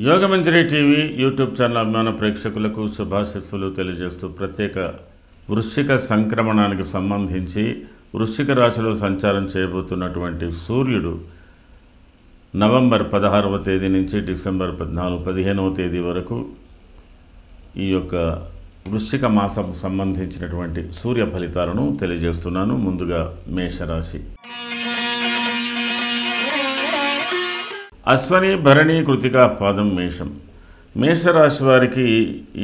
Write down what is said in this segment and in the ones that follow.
Yogamanjari TV YouTube channel అభిమాన ప్రేక్షకులకు శుభాశీస్సులు తెలియజేస్తూ ప్రత్యేక వృశ్చిక సంక్రమణానికి సంబంధించి వృశ్చిక రాశిలో సంచారం చేయబోతున్నటువంటి సూర్యుడు నవంబర్ 16వ తేదీ నుంచి డిసెంబర్ 15వ తేదీ వరకు ఈ యొక్క వృశ్చిక మాసం సంబంధించినటువంటి సూర్య ఫలితాలను తెలియజేస్తున్నాను. ముందుగా మేషరాశి. అశ్వని, భరణి, కృతిక, పాదం మేషం. మేషరాశి వారికి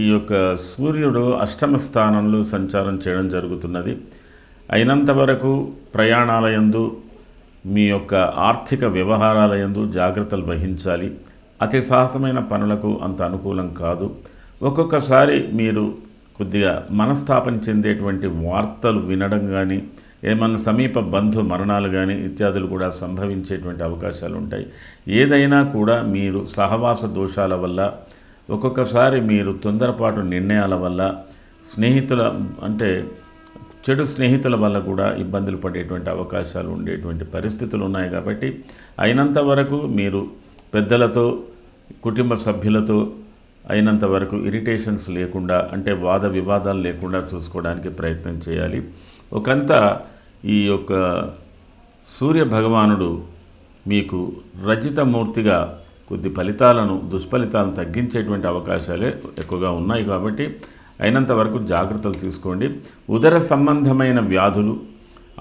ఈ యొక్క సూర్యుడు అష్టమ స్థానంలో సంచారం చేయడం జరుగుతున్నది. అయినంత వరకు ప్రయాణాల యందు, మీ యొక్క ఆర్థిక వ్యవహారాల యందు జాగ్రత్తలు వహించాలి. అతి సాహసమైన పనులకు అంత అనుకూలం కాదు. ఒక్కొక్కసారి మీరు కొద్దిగా మనస్తాపం చెందేటువంటి వార్తలు వినడం కానీ, ఏమన్నా సమీప బంధు మరణాలు కానీ ఇత్యాదులు కూడా సంభవించేటువంటి అవకాశాలు ఉంటాయి. ఏదైనా కూడా మీరు సహవాస దోషాల వల్ల, ఒక్కొక్కసారి మీరు తొందరపాటు నిర్ణయాల వల్ల, చెడు స్నేహితుల వల్ల కూడా ఇబ్బందులు పడేటువంటి అవకాశాలు ఉండేటువంటి పరిస్థితులు ఉన్నాయి. కాబట్టి అయినంత వరకు మీరు పెద్దలతో, కుటుంబ సభ్యులతో అయినంత వరకు ఇరిటేషన్స్ లేకుండా, అంటే వాద వివాదాలు లేకుండా చూసుకోవడానికి ప్రయత్నం చేయాలి. ఒకంత ఈ యొక్క సూర్య భగవానుడు మీకు రజితమూర్తిగా కొద్ది దుష్ఫలితాలను తగ్గించేటువంటి అవకాశాలే ఎక్కువగా ఉన్నాయి. కాబట్టి అయినంత వరకు జాగ్రత్తలు తీసుకోండి. ఉదర సంబంధమైన వ్యాధులు,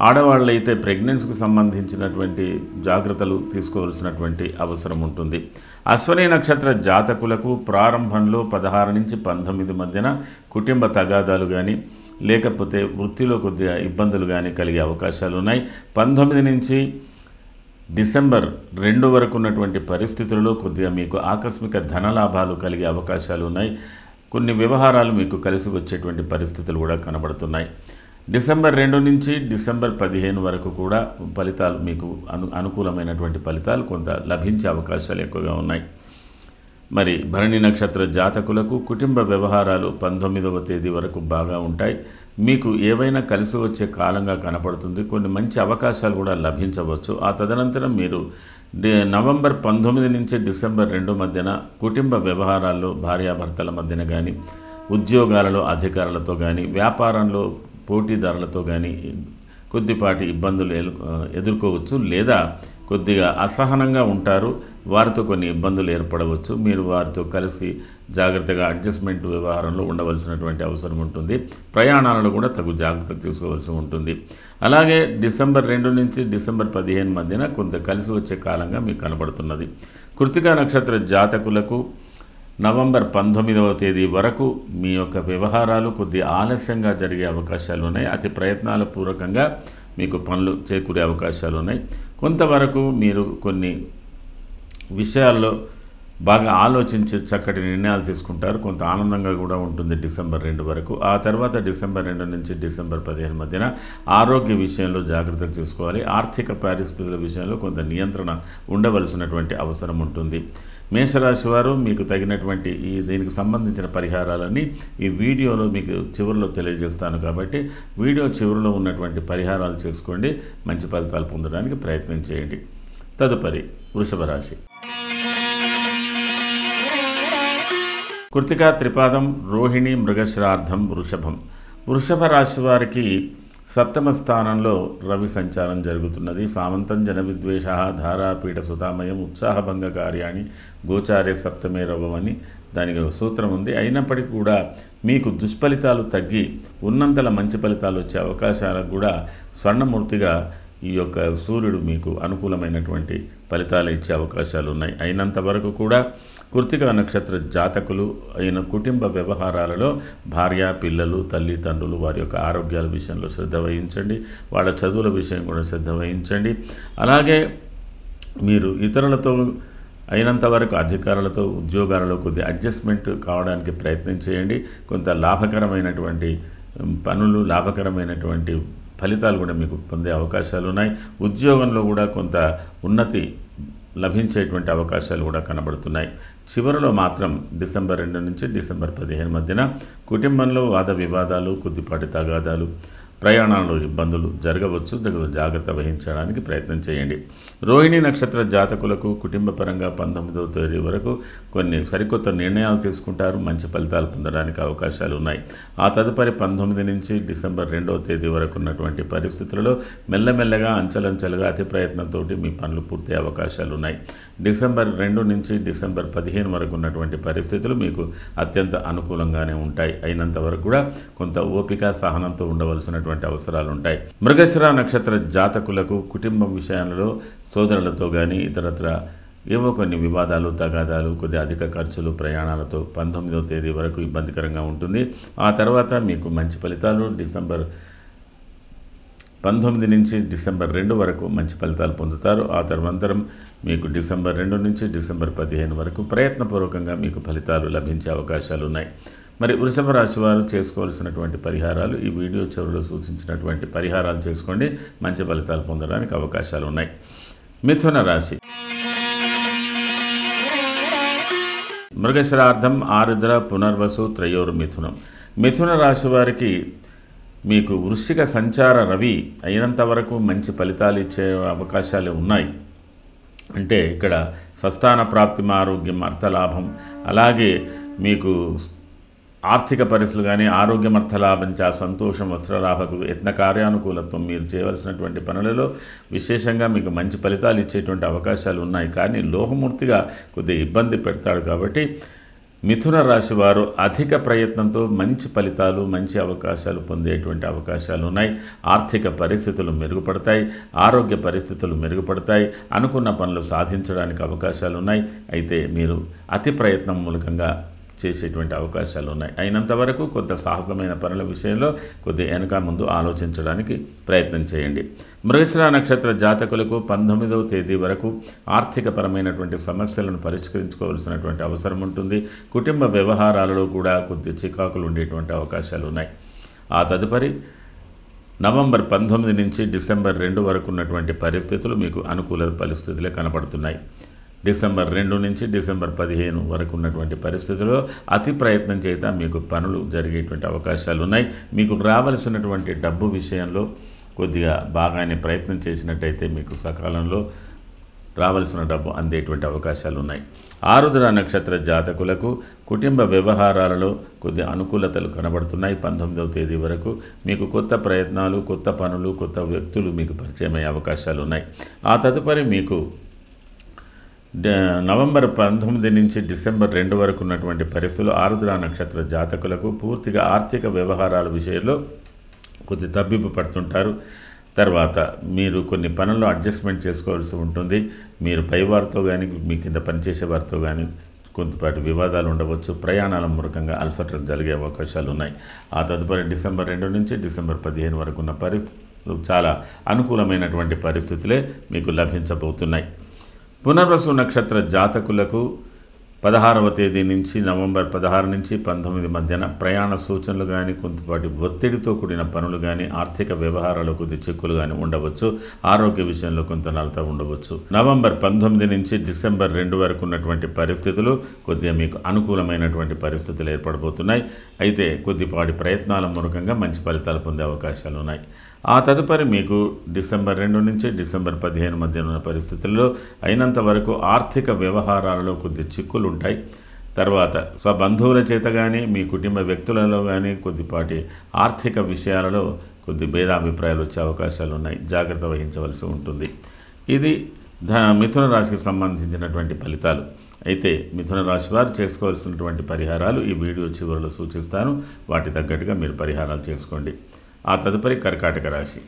ఆడవాళ్ళైతే ప్రెగ్నెన్సీకి సంబంధించినటువంటి జాగ్రత్తలు తీసుకోవాల్సినటువంటి అవసరం ఉంటుంది. అశ్వని నక్షత్ర జాతకులకు ప్రారంభంలో 16 నుంచి 19 మధ్యన కుటుంబ తగాదాలు కానీ, లేకపోతే వృత్తిలో కొద్దిగా ఇబ్బందులు కానీ కలిగే అవకాశాలు ఉన్నాయి. 19 నుంచి డిసెంబర్ 2 వరకు ఉన్నటువంటి పరిస్థితుల్లో కొద్దిగా మీకు ఆకస్మిక ధనలాభాలు కలిగే అవకాశాలు ఉన్నాయి. కొన్ని వ్యవహారాలు మీకు కలిసి వచ్చేటువంటి పరిస్థితులు కూడా కనబడుతున్నాయి. డిసెంబర్ 2 నుంచి డిసెంబర్ 15 వరకు కూడా ఫలితాలు మీకు అనుకూలమైనటువంటి ఫలితాలు కొంత లభించే అవకాశాలు ఎక్కువగా ఉన్నాయి. మరి భరణి నక్షత్ర జాతకులకు కుటుంబ వ్యవహారాలు 19వ తేదీ వరకు బాగా ఉంటాయి. మీకు ఏవైనా కలిసి వచ్చే కాలంగా కనపడుతుంది. కొన్ని మంచి అవకాశాలు కూడా లభించవచ్చు. ఆ తదనంతరం మీరు నవంబర్ 19 నుంచి డిసెంబర్ 2 మధ్యన కుటుంబ వ్యవహారాల్లో భార్యాభర్తల మధ్యన కానీ, ఉద్యోగాలలో అధికారులతో కానీ, వ్యాపారంలో పోటీదారులతో కానీ కొద్దిపాటి ఇబ్బందులు ఎదుర్కోవచ్చు. లేదా కొద్దిగా అసహనంగా ఉంటారు, వారితో కొన్ని ఇబ్బందులు ఏర్పడవచ్చు. మీరు వారితో కలిసి జాగ్రత్తగా అడ్జస్ట్మెంట్ వ్యవహారంలో ఉండవలసినటువంటి అవసరం ఉంటుంది. ప్రయాణాలలో కూడా తగు జాగ్రత్త తీసుకోవాల్సి ఉంటుంది. అలాగే డిసెంబర్ 2 నుంచి డిసెంబర్ 15 మధ్యన కొంత కలిసి వచ్చే కాలంగా మీకు కనబడుతున్నది. కృతికా నక్షత్ర జాతకులకు నవంబర్ 19వ తేదీ వరకు మీ యొక్క వ్యవహారాలు కొద్ది ఆలస్యంగా జరిగే అవకాశాలు ఉన్నాయి. అతి ప్రయత్నాల పూర్వకంగా మీకు పనులు చేకూరే అవకాశాలు ఉన్నాయి. కొంతవరకు మీరు కొన్ని విషయాల్లో బాగా ఆలోచించి చక్కటి నిర్ణయాలు తీసుకుంటారు. కొంత ఆనందంగా కూడా ఉంటుంది డిసెంబర్ 2 వరకు. ఆ తర్వాత డిసెంబర్ 2 నుంచి డిసెంబర్ 15 మధ్యన ఆరోగ్య విషయంలో జాగ్రత్తలు తీసుకోవాలి. ఆర్థిక పరిస్థితుల విషయంలో కొంత నియంత్రణ ఉండవలసినటువంటి అవసరం ఉంటుంది. మేషరాశి వారు మీకు తగినటువంటి దీనికి సంబంధించిన పరిహారాలని ఈ వీడియోలో మీకు చివరిలో తెలియజేస్తాను. కాబట్టి వీడియో చివరిలో ఉన్నటువంటి పరిహారాలు చేసుకోండి, మంచి ఫలితాలు పొందడానికి ప్రయత్నం చేయండి. తదుపరి వృషభ రాశి. కృతికా, త్రిపాదం, రోహిణి, మృగశ్రార్థం, వృషభం. వృషభ రాశి వారికి సప్తమ స్థానంలో రవి సంచారం జరుగుతున్నది. సామంతం జన విద్వేష ధారాపీఠ సుతామయం ఉత్సాహభంగ కార్యాన్ని గోచారే సప్తమే రవమని దానికి సూత్రం ఉంది. అయినప్పటికీ కూడా మీకు దుష్ఫలితాలు తగ్గి ఉన్నంతల మంచి ఫలితాలు వచ్చే అవకాశాలకు కూడా స్వర్ణమూర్తిగా ఈ యొక్క సూర్యుడు మీకు అనుకూలమైనటువంటి ఫలితాలు ఇచ్చే అవకాశాలు ఉన్నాయి. అయినంత వరకు కూడా కృతికా నక్షత్ర జాతకులు అయిన కుటుంబ వ్యవహారాలలో భార్య, పిల్లలు, తల్లి, తండ్రులు వారి యొక్క ఆరోగ్యాల విషయంలో శ్రద్ధ వహించండి. వాళ్ళ చదువుల విషయం కూడా శ్రద్ధ వహించండి. అలాగే మీరు ఇతరులతో అయినంత వరకు అధికారులతో ఉద్యోగాలలో కొద్ది అడ్జస్ట్మెంట్ కావడానికి ప్రయత్నం చేయండి. కొంత లాభకరమైనటువంటి పనులు, లాభకరమైనటువంటి ఫలితాలు కూడా మీకు పొందే అవకాశాలు ఉన్నాయి. ఉద్యోగంలో కూడా కొంత ఉన్నతి లభించేటువంటి అవకాశాలు కూడా కనబడుతున్నాయి. చివరిలో మాత్రం డిసెంబర్ 2 నుంచి డిసెంబర్ 15 మధ్యన కుటుంబంలో వాద వివాదాలు, కొద్దిపాటి తగాదాలు, ప్రయాణాల్లో ఇబ్బందులు జరగవచ్చు. జాగ్రత్త వహించడానికి ప్రయత్నం చేయండి. రోహిణి నక్షత్ర జాతకులకు కుటుంబపరంగా 19వ తేదీ వరకు కొన్ని సరికొత్త నిర్ణయాలు తీసుకుంటారు. మంచి ఫలితాలు పొందడానికి అవకాశాలు ఉన్నాయి. ఆ తదుపరి 19 నుంచి డిసెంబర్ 2వ తేదీ వరకు ఉన్నటువంటి పరిస్థితులలో మెల్లమెల్లగా అంచెలంచెలుగా అతి ప్రయత్నంతో మీ పనులు పూర్తయ్యే అవకాశాలు ఉన్నాయి. డిసెంబర్ 2 నుంచి డిసెంబర్ 15 వరకు ఉన్నటువంటి పరిస్థితులు మీకు అత్యంత అనుకూలంగానే ఉంటాయి. అయినంత వరకు కూడా కొంత ఓపిక సహనంతో ఉండవలసినటువంటి అవసరాలు ఉంటాయి. మృగశిర నక్షత్ర జాతకులకు కుటుంబ విషయాలలో సోదరులతో కానీ ఇతరత్ర ఏవో కొన్ని వివాదాలు తగాదాలు కొద్ది అధిక ఖర్చులు ప్రయాణాలతో 19వ తేదీ వరకు ఇబ్బందికరంగా ఉంటుంది. ఆ తర్వాత మీకు మంచి ఫలితాలు డిసెంబర్ 19 నుంచి డిసెంబర్ 2 వరకు మంచి ఫలితాలు పొందుతారు. ఆ తదనంతరం మీకు డిసెంబర్ 2 నుంచి డిసెంబర్ 15 వరకు ప్రయత్నపూర్వకంగా మీకు ఫలితాలు లభించే అవకాశాలు ఉన్నాయి. మరి వృషభ రాశి వారు చేసుకోవాల్సినటువంటి పరిహారాలు ఈ వీడియో చివరిలో సూచించినటువంటి పరిహారాలు చేసుకోండి. మంచి ఫలితాలు పొందడానికి అవకాశాలు ఉన్నాయి. మిథున రాశి. మృగశిరార్థం ఆరుద్ర పునర్వసు త్రయోర్ మిథునం. మిథున రాశి వారికి మీకు వృశ్చిక సంచార రవి అయినంత వరకు మంచి ఫలితాలు ఇచ్చే అవకాశాలు ఉన్నాయి. అంటే ఇక్కడ స్వస్థాన ప్రాప్తి, ఆరోగ్యం, అర్థలాభం, అలాగే మీకు ఆర్థిక పరిస్థితులు కానీ ఆరోగ్యం, అర్థలాభం, సంతోషం, వస్త్రలాభకు యత్న కార్యానుకూలత్వం, మీరు చేయవలసినటువంటి పనులలో విశేషంగా మీకు మంచి ఫలితాలు ఇచ్చేటువంటి అవకాశాలు ఉన్నాయి. కానీ లోహమూర్తిగా కొద్దిగా ఇబ్బంది పెడతాడు. కాబట్టి మిథున రాశి వారు అధిక ప్రయత్నంతో మంచి ఫలితాలు, మంచి అవకాశాలు పొందేటువంటి అవకాశాలు ఉన్నాయి. ఆర్థిక పరిస్థితులు మెరుగుపడతాయి, ఆరోగ్య పరిస్థితులు మెరుగుపడతాయి, అనుకున్న పనులు సాధించడానికి అవకాశాలు ఉన్నాయి. అయితే మీరు అతి ప్రయత్నం మూలకంగా చేసేటువంటి అవకాశాలు ఉన్నాయి. అయినంత వరకు కొంత సాహసమైన పనుల విషయంలో కొద్దిగా వెనక ముందు ఆలోచించడానికి ప్రయత్నం చేయండి. మృగశిర నక్షత్ర జాతకులకు 19వ తేదీ వరకు ఆర్థికపరమైనటువంటి సమస్యలను పరిష్కరించుకోవాల్సినటువంటి అవసరం ఉంటుంది. కుటుంబ వ్యవహారాలలో కూడా కొద్ది చికాకులు ఉండేటువంటి అవకాశాలు ఉన్నాయి. ఆ తదుపరి నవంబర్ 19 నుంచి డిసెంబర్ 2 వరకు ఉన్నటువంటి పరిస్థితులు మీకు అనుకూల పరిస్థితులే కనబడుతున్నాయి. డిసెంబర్ 2 నుంచి డిసెంబర్ 15 వరకు ఉన్నటువంటి పరిస్థితుల్లో అతి ప్రయత్నం చేత మీకు పనులు జరిగేటువంటి అవకాశాలు ఉన్నాయి. మీకు రావాల్సినటువంటి డబ్బు విషయంలో కొద్దిగా బాగానే ప్రయత్నం చేసినట్టయితే మీకు సకాలంలో రావాల్సిన డబ్బు అందేటువంటి అవకాశాలు ఉన్నాయి. ఆరుద్ర నక్షత్ర జాతకులకు కుటుంబ వ్యవహారాలలో కొద్ది అనుకూలతలు కనబడుతున్నాయి. 19వ తేదీ వరకు మీకు కొత్త ప్రయత్నాలు, కొత్త పనులు, కొత్త వ్యక్తులు మీకు పరిచయం అయ్యే అవకాశాలు ఉన్నాయి. ఆ తదుపరి మీకు నవంబర్ 19 నుంచి డిసెంబర్ 2 వరకు ఉన్నటువంటి పరిస్థితులు ఆరుద్ర నక్షత్ర జాతకులకు పూర్తిగా ఆర్థిక వ్యవహారాల విషయంలో కొద్ది తబ్బిబ్బు పడుతుంటారు. తర్వాత మీరు కొన్ని పనుల్లో అడ్జస్ట్మెంట్ చేసుకోవాల్సి ఉంటుంది. మీరు పైవారితో కానీ మీ కింద పనిచేసే వారితో కానీ కొంతపాటి వివాదాలు ఉండవచ్చు. ప్రయాణాల మూలకంగా అలసటలు జరిగే అవకాశాలు ఉన్నాయి. ఆ తదుపరి డిసెంబర్ 2 నుంచి డిసెంబర్ 15 వరకు ఉన్న పరిస్థితులు చాలా అనుకూలమైనటువంటి పరిస్థితులే మీకు లభించబోతున్నాయి. పునర్వసు నక్షత్ర జాతకులకు 16వ తేదీ నుంచి నవంబర్ 16 నుంచి 19 మధ్యన ప్రయాణ సూచనలు కానీ కొంతపాటి ఒత్తిడితో కూడిన పనులు కానీ ఆర్థిక వ్యవహారాలు కొద్ది చిక్కులు కానీ ఉండవచ్చు. ఆరోగ్య విషయంలో కొంత నలత ఉండవచ్చు. నవంబర్ 19 నుంచి డిసెంబర్ 2 వరకు ఉన్నటువంటి పరిస్థితులు కొద్దిగా మీకు అనుకూలమైనటువంటి పరిస్థితులు ఏర్పడబోతున్నాయి. అయితే కొద్దిపాటి ప్రయత్నాల మూలకంగా మంచి ఫలితాలు పొందే అవకాశాలు ఉన్నాయి. ఆ తదుపరి మీకు డిసెంబర్ 2 నుంచి డిసెంబర్ 15 మధ్య ఉన్న పరిస్థితుల్లో అయినంత వరకు ఆర్థిక వ్యవహారాలలో కొద్ది చిక్కులు ఉంటాయి. తర్వాత స్వబంధువుల చేత కానీ మీ కుటుంబ వ్యక్తులలో కానీ కొద్దిపాటి ఆర్థిక విషయాలలో కొద్ది భేదాభిప్రాయాలు వచ్చే అవకాశాలు ఉన్నాయి. జాగ్రత్త వహించవలసి ఉంటుంది. ఇది మిథున రాశికి సంబంధించినటువంటి ఫలితాలు. అయితే మిథున రాశి వారు చేసుకోవాల్సినటువంటి పరిహారాలు ఈ వీడియో చివరిలో సూచిస్తాను. వాటి తగ్గట్టుగా మీరు పరిహారాలు చేసుకోండి. ఆ తదుపరి కర్కాటక రాశి.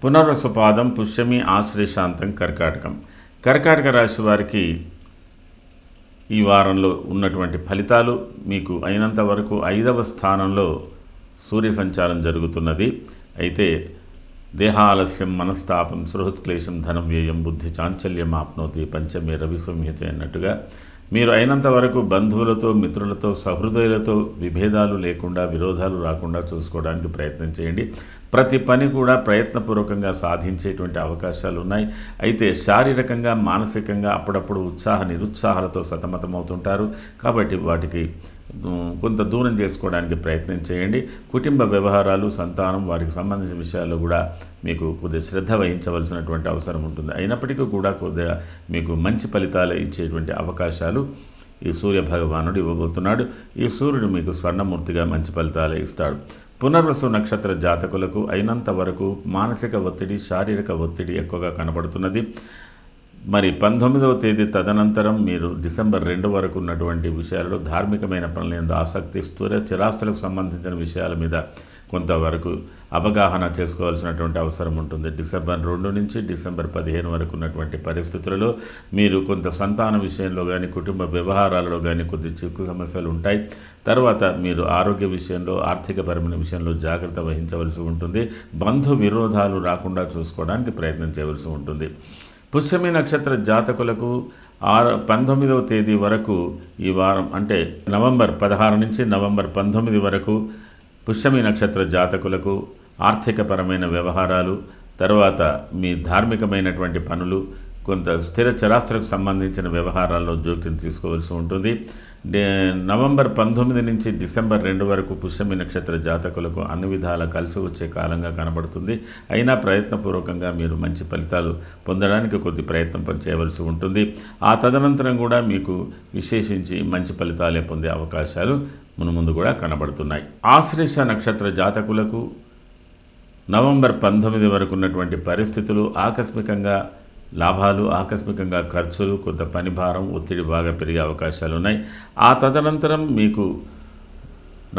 పునర్వసు పాదం, పుష్యమి, ఆశ్లేషాంతం, కర్కాటకం. కర్కాటక రాశి వారికి ఈ వారంలో ఉన్నటువంటి ఫలితాలు మీకు అయినంత వరకు 5వ స్థానంలో సూర్య సంచారం జరుగుతున్నది. అయితే దేహాలస్యం, మనస్తాపం, సృహత్క్లేశం, ధనం వ్యయం, బుద్ధి చాంచల్యం ఆప్నోతి, పంచమే రవి సంహిత అన్నట్టుగా మీరు అయినంత వరకు బంధువులతో, మిత్రులతో, సహృదయులతో విభేదాలు లేకుండా, విరోధాలు రాకుండా చూసుకోవడానికి ప్రయత్నం చేయండి. ప్రతి పని కూడా ప్రయత్నపూర్వకంగా సాధించేటువంటి అవకాశాలు ఉన్నాయి. అయితే శారీరకంగా, మానసికంగా అప్పుడప్పుడు నిరుత్సాహాలతో సతమతమవుతుంటారు. కాబట్టి వాటికి కొంత దూరం చేసుకోవడానికి ప్రయత్నం చేయండి. కుటుంబ వ్యవహారాలు, సంతానం, వారికి సంబంధించిన విషయాల్లో కూడా మీకు కొద్దిగా శ్రద్ధ వహించవలసినటువంటి అవసరం ఉంటుంది. అయినప్పటికీ కూడా కొద్దిగా మీకు మంచి ఫలితాలు ఇచ్చేటువంటి అవకాశాలు ఈ సూర్య భగవానుడు ఇవ్వబోతున్నాడు. ఈ సూర్యుడు మీకు స్వర్ణమూర్తిగా మంచి ఫలితాలు ఇస్తాడు. పునర్వసు నక్షత్ర జాతకులకు అయినంత వరకు మానసిక ఒత్తిడి, శారీరక ఒత్తిడి ఎక్కువగా కనబడుతున్నది. మరి 19వ తేదీ తదనంతరం మీరు డిసెంబర్ 2 వరకు ఉన్నటువంటి విషయాలలో ధార్మికమైన పనుల యందు ఆసక్తి, స్థిరాస్తులకు సంబంధించిన విషయాల మీద కొంతవరకు అవగాహన చేసుకోవాల్సినటువంటి అవసరం ఉంటుంది. డిసెంబర్ 2 నుంచి డిసెంబర్ 15 వరకు ఉన్నటువంటి పరిస్థితులలో మీరు కొంత సంతాన విషయంలో కానీ, కుటుంబ వ్యవహారాలలో కానీ కొద్ది చిక్కు సమస్యలు ఉంటాయి. తర్వాత మీరు ఆరోగ్య విషయంలో, ఆర్థికపరమైన విషయంలో జాగ్రత్త వహించవలసి ఉంటుంది. బంధు విరోధాలు రాకుండా చూసుకోవడానికి ప్రయత్నం చేయవలసి ఉంటుంది. పుష్యమి నక్షత్ర జాతకులకు 19వ తేదీ వరకు ఈ వారం, అంటే నవంబర్ 16 నుంచి నవంబర్ 19 వరకు పుష్యమి నక్షత్ర జాతకులకు ఆర్థికపరమైన వ్యవహారాలు, తర్వాత మీ ధార్మికమైనటువంటి పనులు, కొంత స్థిర చరాస్తులకు సంబంధించిన వ్యవహారాల్లో జోక్యం తీసుకోవాల్సి ఉంటుంది. నవంబర్ 19 నుంచి డిసెంబర్ 2 వరకు పుష్యమి నక్షత్ర జాతకులకు అన్ని విధాల కలిసి వచ్చే కాలంగా కనబడుతుంది. అయినా ప్రయత్నపూర్వకంగా మీరు మంచి ఫలితాలు పొందడానికి కొద్ది ప్రయత్నం చేయవలసి ఉంటుంది. ఆ తదనంతరం కూడా మీకు విశేషించి మంచి ఫలితాలే పొందే అవకాశాలు మునుముందు కూడా కనబడుతున్నాయి. ఆశ్లేష నక్షత్ర జాతకులకు నవంబర్ 19 వరకు ఉన్నటువంటి పరిస్థితులు ఆకస్మికంగా లాభాలు, ఆకస్మికంగా ఖర్చులు, కొంత పని భారం, ఒత్తిడి బాగా పెరిగే అవకాశాలు ఉన్నాయి. ఆ తదనంతరం మీకు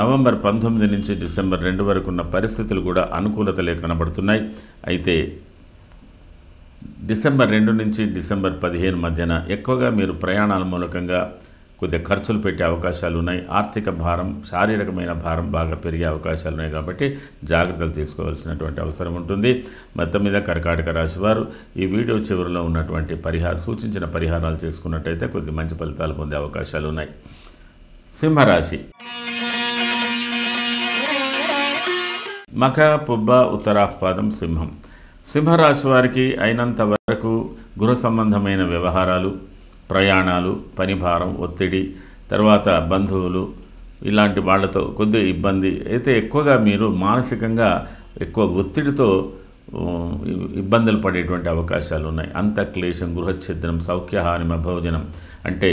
నవంబర్ 19 నుంచి డిసెంబర్ 2 వరకు ఉన్న పరిస్థితులు కూడా అనుకూలతలే కనబడుతున్నాయి. అయితే డిసెంబర్ 2 నుంచి డిసెంబర్ 15 మధ్యన ఎక్కువగా మీరు ప్రయాణాల మూలకంగా కొద్దిగా ఖర్చులు పెట్టే అవకాశాలు ఉన్నాయి. ఆర్థిక భారం, శారీరకమైన భారం బాగా పెరిగే అవకాశాలు ఉన్నాయి. కాబట్టి జాగ్రత్తలు తీసుకోవాల్సినటువంటి అవసరం ఉంటుంది. మొత్తం మీద కర్కాటక రాశి వారు ఈ వీడియో చివరిలో ఉన్నటువంటి సూచించిన పరిహారాలు చేసుకున్నట్టయితే కొద్ది మంచి ఫలితాలు పొందే అవకాశాలు ఉన్నాయి. సింహరాశి. మఖ, పుబ్బ, ఉత్తరాపాదం, సింహం. సింహరాశి వారికి అయినంత వరకు గృహ సంబంధమైన వ్యవహారాలు, ప్రయాణాలు, పని భారం, ఒత్తిడి, తర్వాత బంధువులు, ఇలాంటి వాళ్ళతో కొద్దిగా ఇబ్బంది అయితే ఎక్కువగా మీరు మానసికంగా ఎక్కువ ఒత్తిడితో ఇబ్బందులు పడేటువంటి అవకాశాలు ఉన్నాయి. అంతఃక్లేశం, గృహఛిద్రం, సౌఖ్యహానిమ భోజనం, అంటే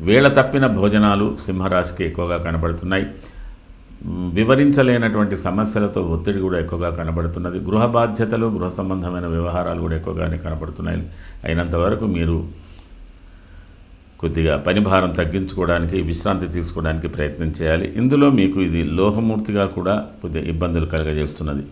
వేళ తప్పిన భోజనాలు సింహరాశికి ఎక్కువగా కనబడుతున్నాయి. వివరించలేనటువంటి సమస్యలతో ఒత్తిడి కూడా ఎక్కువగా కనబడుతున్నది. గృహ బాధ్యతలు, గృహ సంబంధమైన వ్యవహారాలు కూడా ఎక్కువగానే కనబడుతున్నాయి. అయినంత వరకు మీరు కొద్దిగా పని భారం తగ్గించుకోవడానికి, విశ్రాంతి తీసుకోవడానికి ప్రయత్నం చేయాలి. ఇందులో మీకు ఇది లోహమూర్తిగా కూడా కొద్దిగా ఇబ్బందులు కలుగజేస్తున్నది.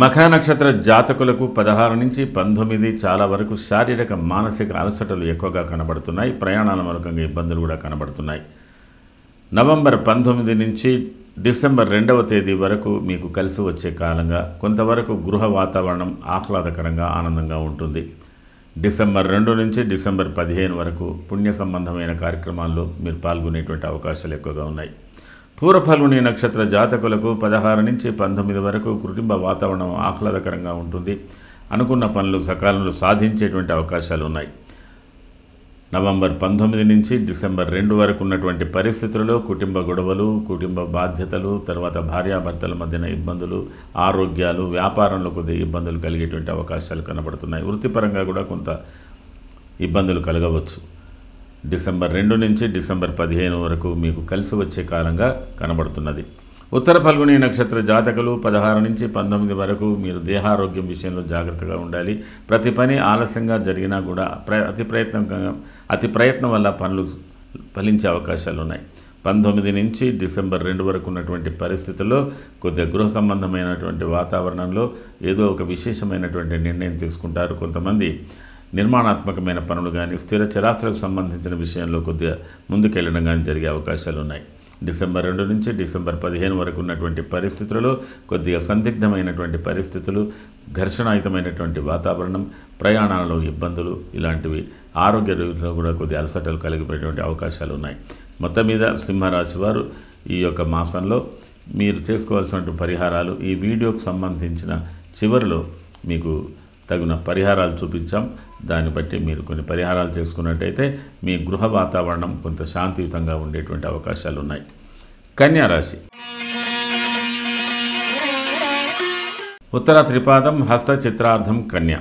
మఖ నక్షత్ర జాతకులకు 16 నుంచి 19 చాలా వరకు శారీరక, మానసిక అలసటలు ఎక్కువగా కనబడుతున్నాయి. ప్రయాణాల మూలకంగా ఇబ్బందులు కూడా కనబడుతున్నాయి. నవంబర్ 19 నుంచి డిసెంబర్ 2వ తేదీ వరకు మీకు కలిసి వచ్చే కాలంగా కొంతవరకు గృహ వాతావరణం ఆహ్లాదకరంగా, ఆనందంగా ఉంటుంది. డిసెంబర్ 2 నుంచి డిసెంబర్ 15 వరకు పుణ్య సంబంధమైన కార్యక్రమాల్లో మీరు పాల్గొనేటువంటి అవకాశాలు ఎక్కువగా ఉన్నాయి. పూర్వఫల్గుని నక్షత్ర జాతకులకు 16 నుంచి 19 వరకు కుటుంబ వాతావరణం ఆహ్లాదకరంగా ఉంటుంది. అనుకున్న పనులు సకాలంలో సాధించేటువంటి అవకాశాలు ఉన్నాయి. నవంబర్ 19 నుంచి డిసెంబర్ 2 వరకు ఉన్నటువంటి పరిస్థితులలో కుటుంబ గొడవలు, కుటుంబ బాధ్యతలు, తర్వాత భార్యాభర్తల మధ్యన ఇబ్బందులు, ఆరోగ్యాలు, వ్యాపారంలో కొద్దిగా ఇబ్బందులు కలిగేటువంటి అవకాశాలు కనబడుతున్నాయి. వృత్తిపరంగా కూడా కొంత ఇబ్బందులు కలగవచ్చు. డిసెంబర్ 2 నుంచి డిసెంబర్ 15 వరకు మీకు కలిసి వచ్చే కాలంగా కనబడుతున్నది. ఉత్తర ఫల్గుని నక్షత్ర జాతకులు 16 నుంచి 19 వరకు మీరు దేహారోగ్యం విషయంలో జాగ్రత్తగా ఉండాలి. ప్రతి పని ఆలస్యంగా జరిగినా కూడా అతి ప్రయత్నం వల్ల పనులు ఫలించే అవకాశాలు ఉన్నాయి. 19 నుంచి డిసెంబర్ 2 వరకు ఉన్నటువంటి పరిస్థితుల్లో కొద్దిగా గృహ సంబంధమైనటువంటి వాతావరణంలో ఏదో ఒక విశేషమైనటువంటి నిర్ణయం తీసుకుంటారు. కొంతమంది నిర్మాణాత్మకమైన పనులు కానీ, స్థిర చరాస్తులకు సంబంధించిన విషయంలో కొద్దిగా ముందుకెళ్ళడం కానీ జరిగే అవకాశాలు ఉన్నాయి. డిసెంబర్ 2 నుంచి డిసెంబర్ 15 వరకు ఉన్నటువంటి పరిస్థితులలో కొద్దిగా సందిగ్ధమైనటువంటి పరిస్థితులు, ఘర్షణాయుతమైనటువంటి వాతావరణం, ప్రయాణాలలో ఇబ్బందులు, ఇలాంటివి ఆరోగ్య రీతిలో కూడా కొద్ది అలసటలు కలిగిపోయేటువంటి అవకాశాలు ఉన్నాయి. మొత్తం మీద సింహరాశి వారు ఈ యొక్క మాసంలో మీరు చేసుకోవాల్సినటువంటి పరిహారాలు ఈ వీడియోకు సంబంధించిన చివరిలో మీకు తగిన పరిహారాలు చూపించాం. దాన్ని బట్టి మీరు కొన్ని పరిహారాలు చేసుకున్నట్టయితే మీ గృహ వాతావరణం కొంత శాంతియుతంగా ఉండేటువంటి అవకాశాలు ఉన్నాయి. కన్యా రాశి. ఉత్తర త్రిపాదం, హస్త చిత్రార్థం కన్య.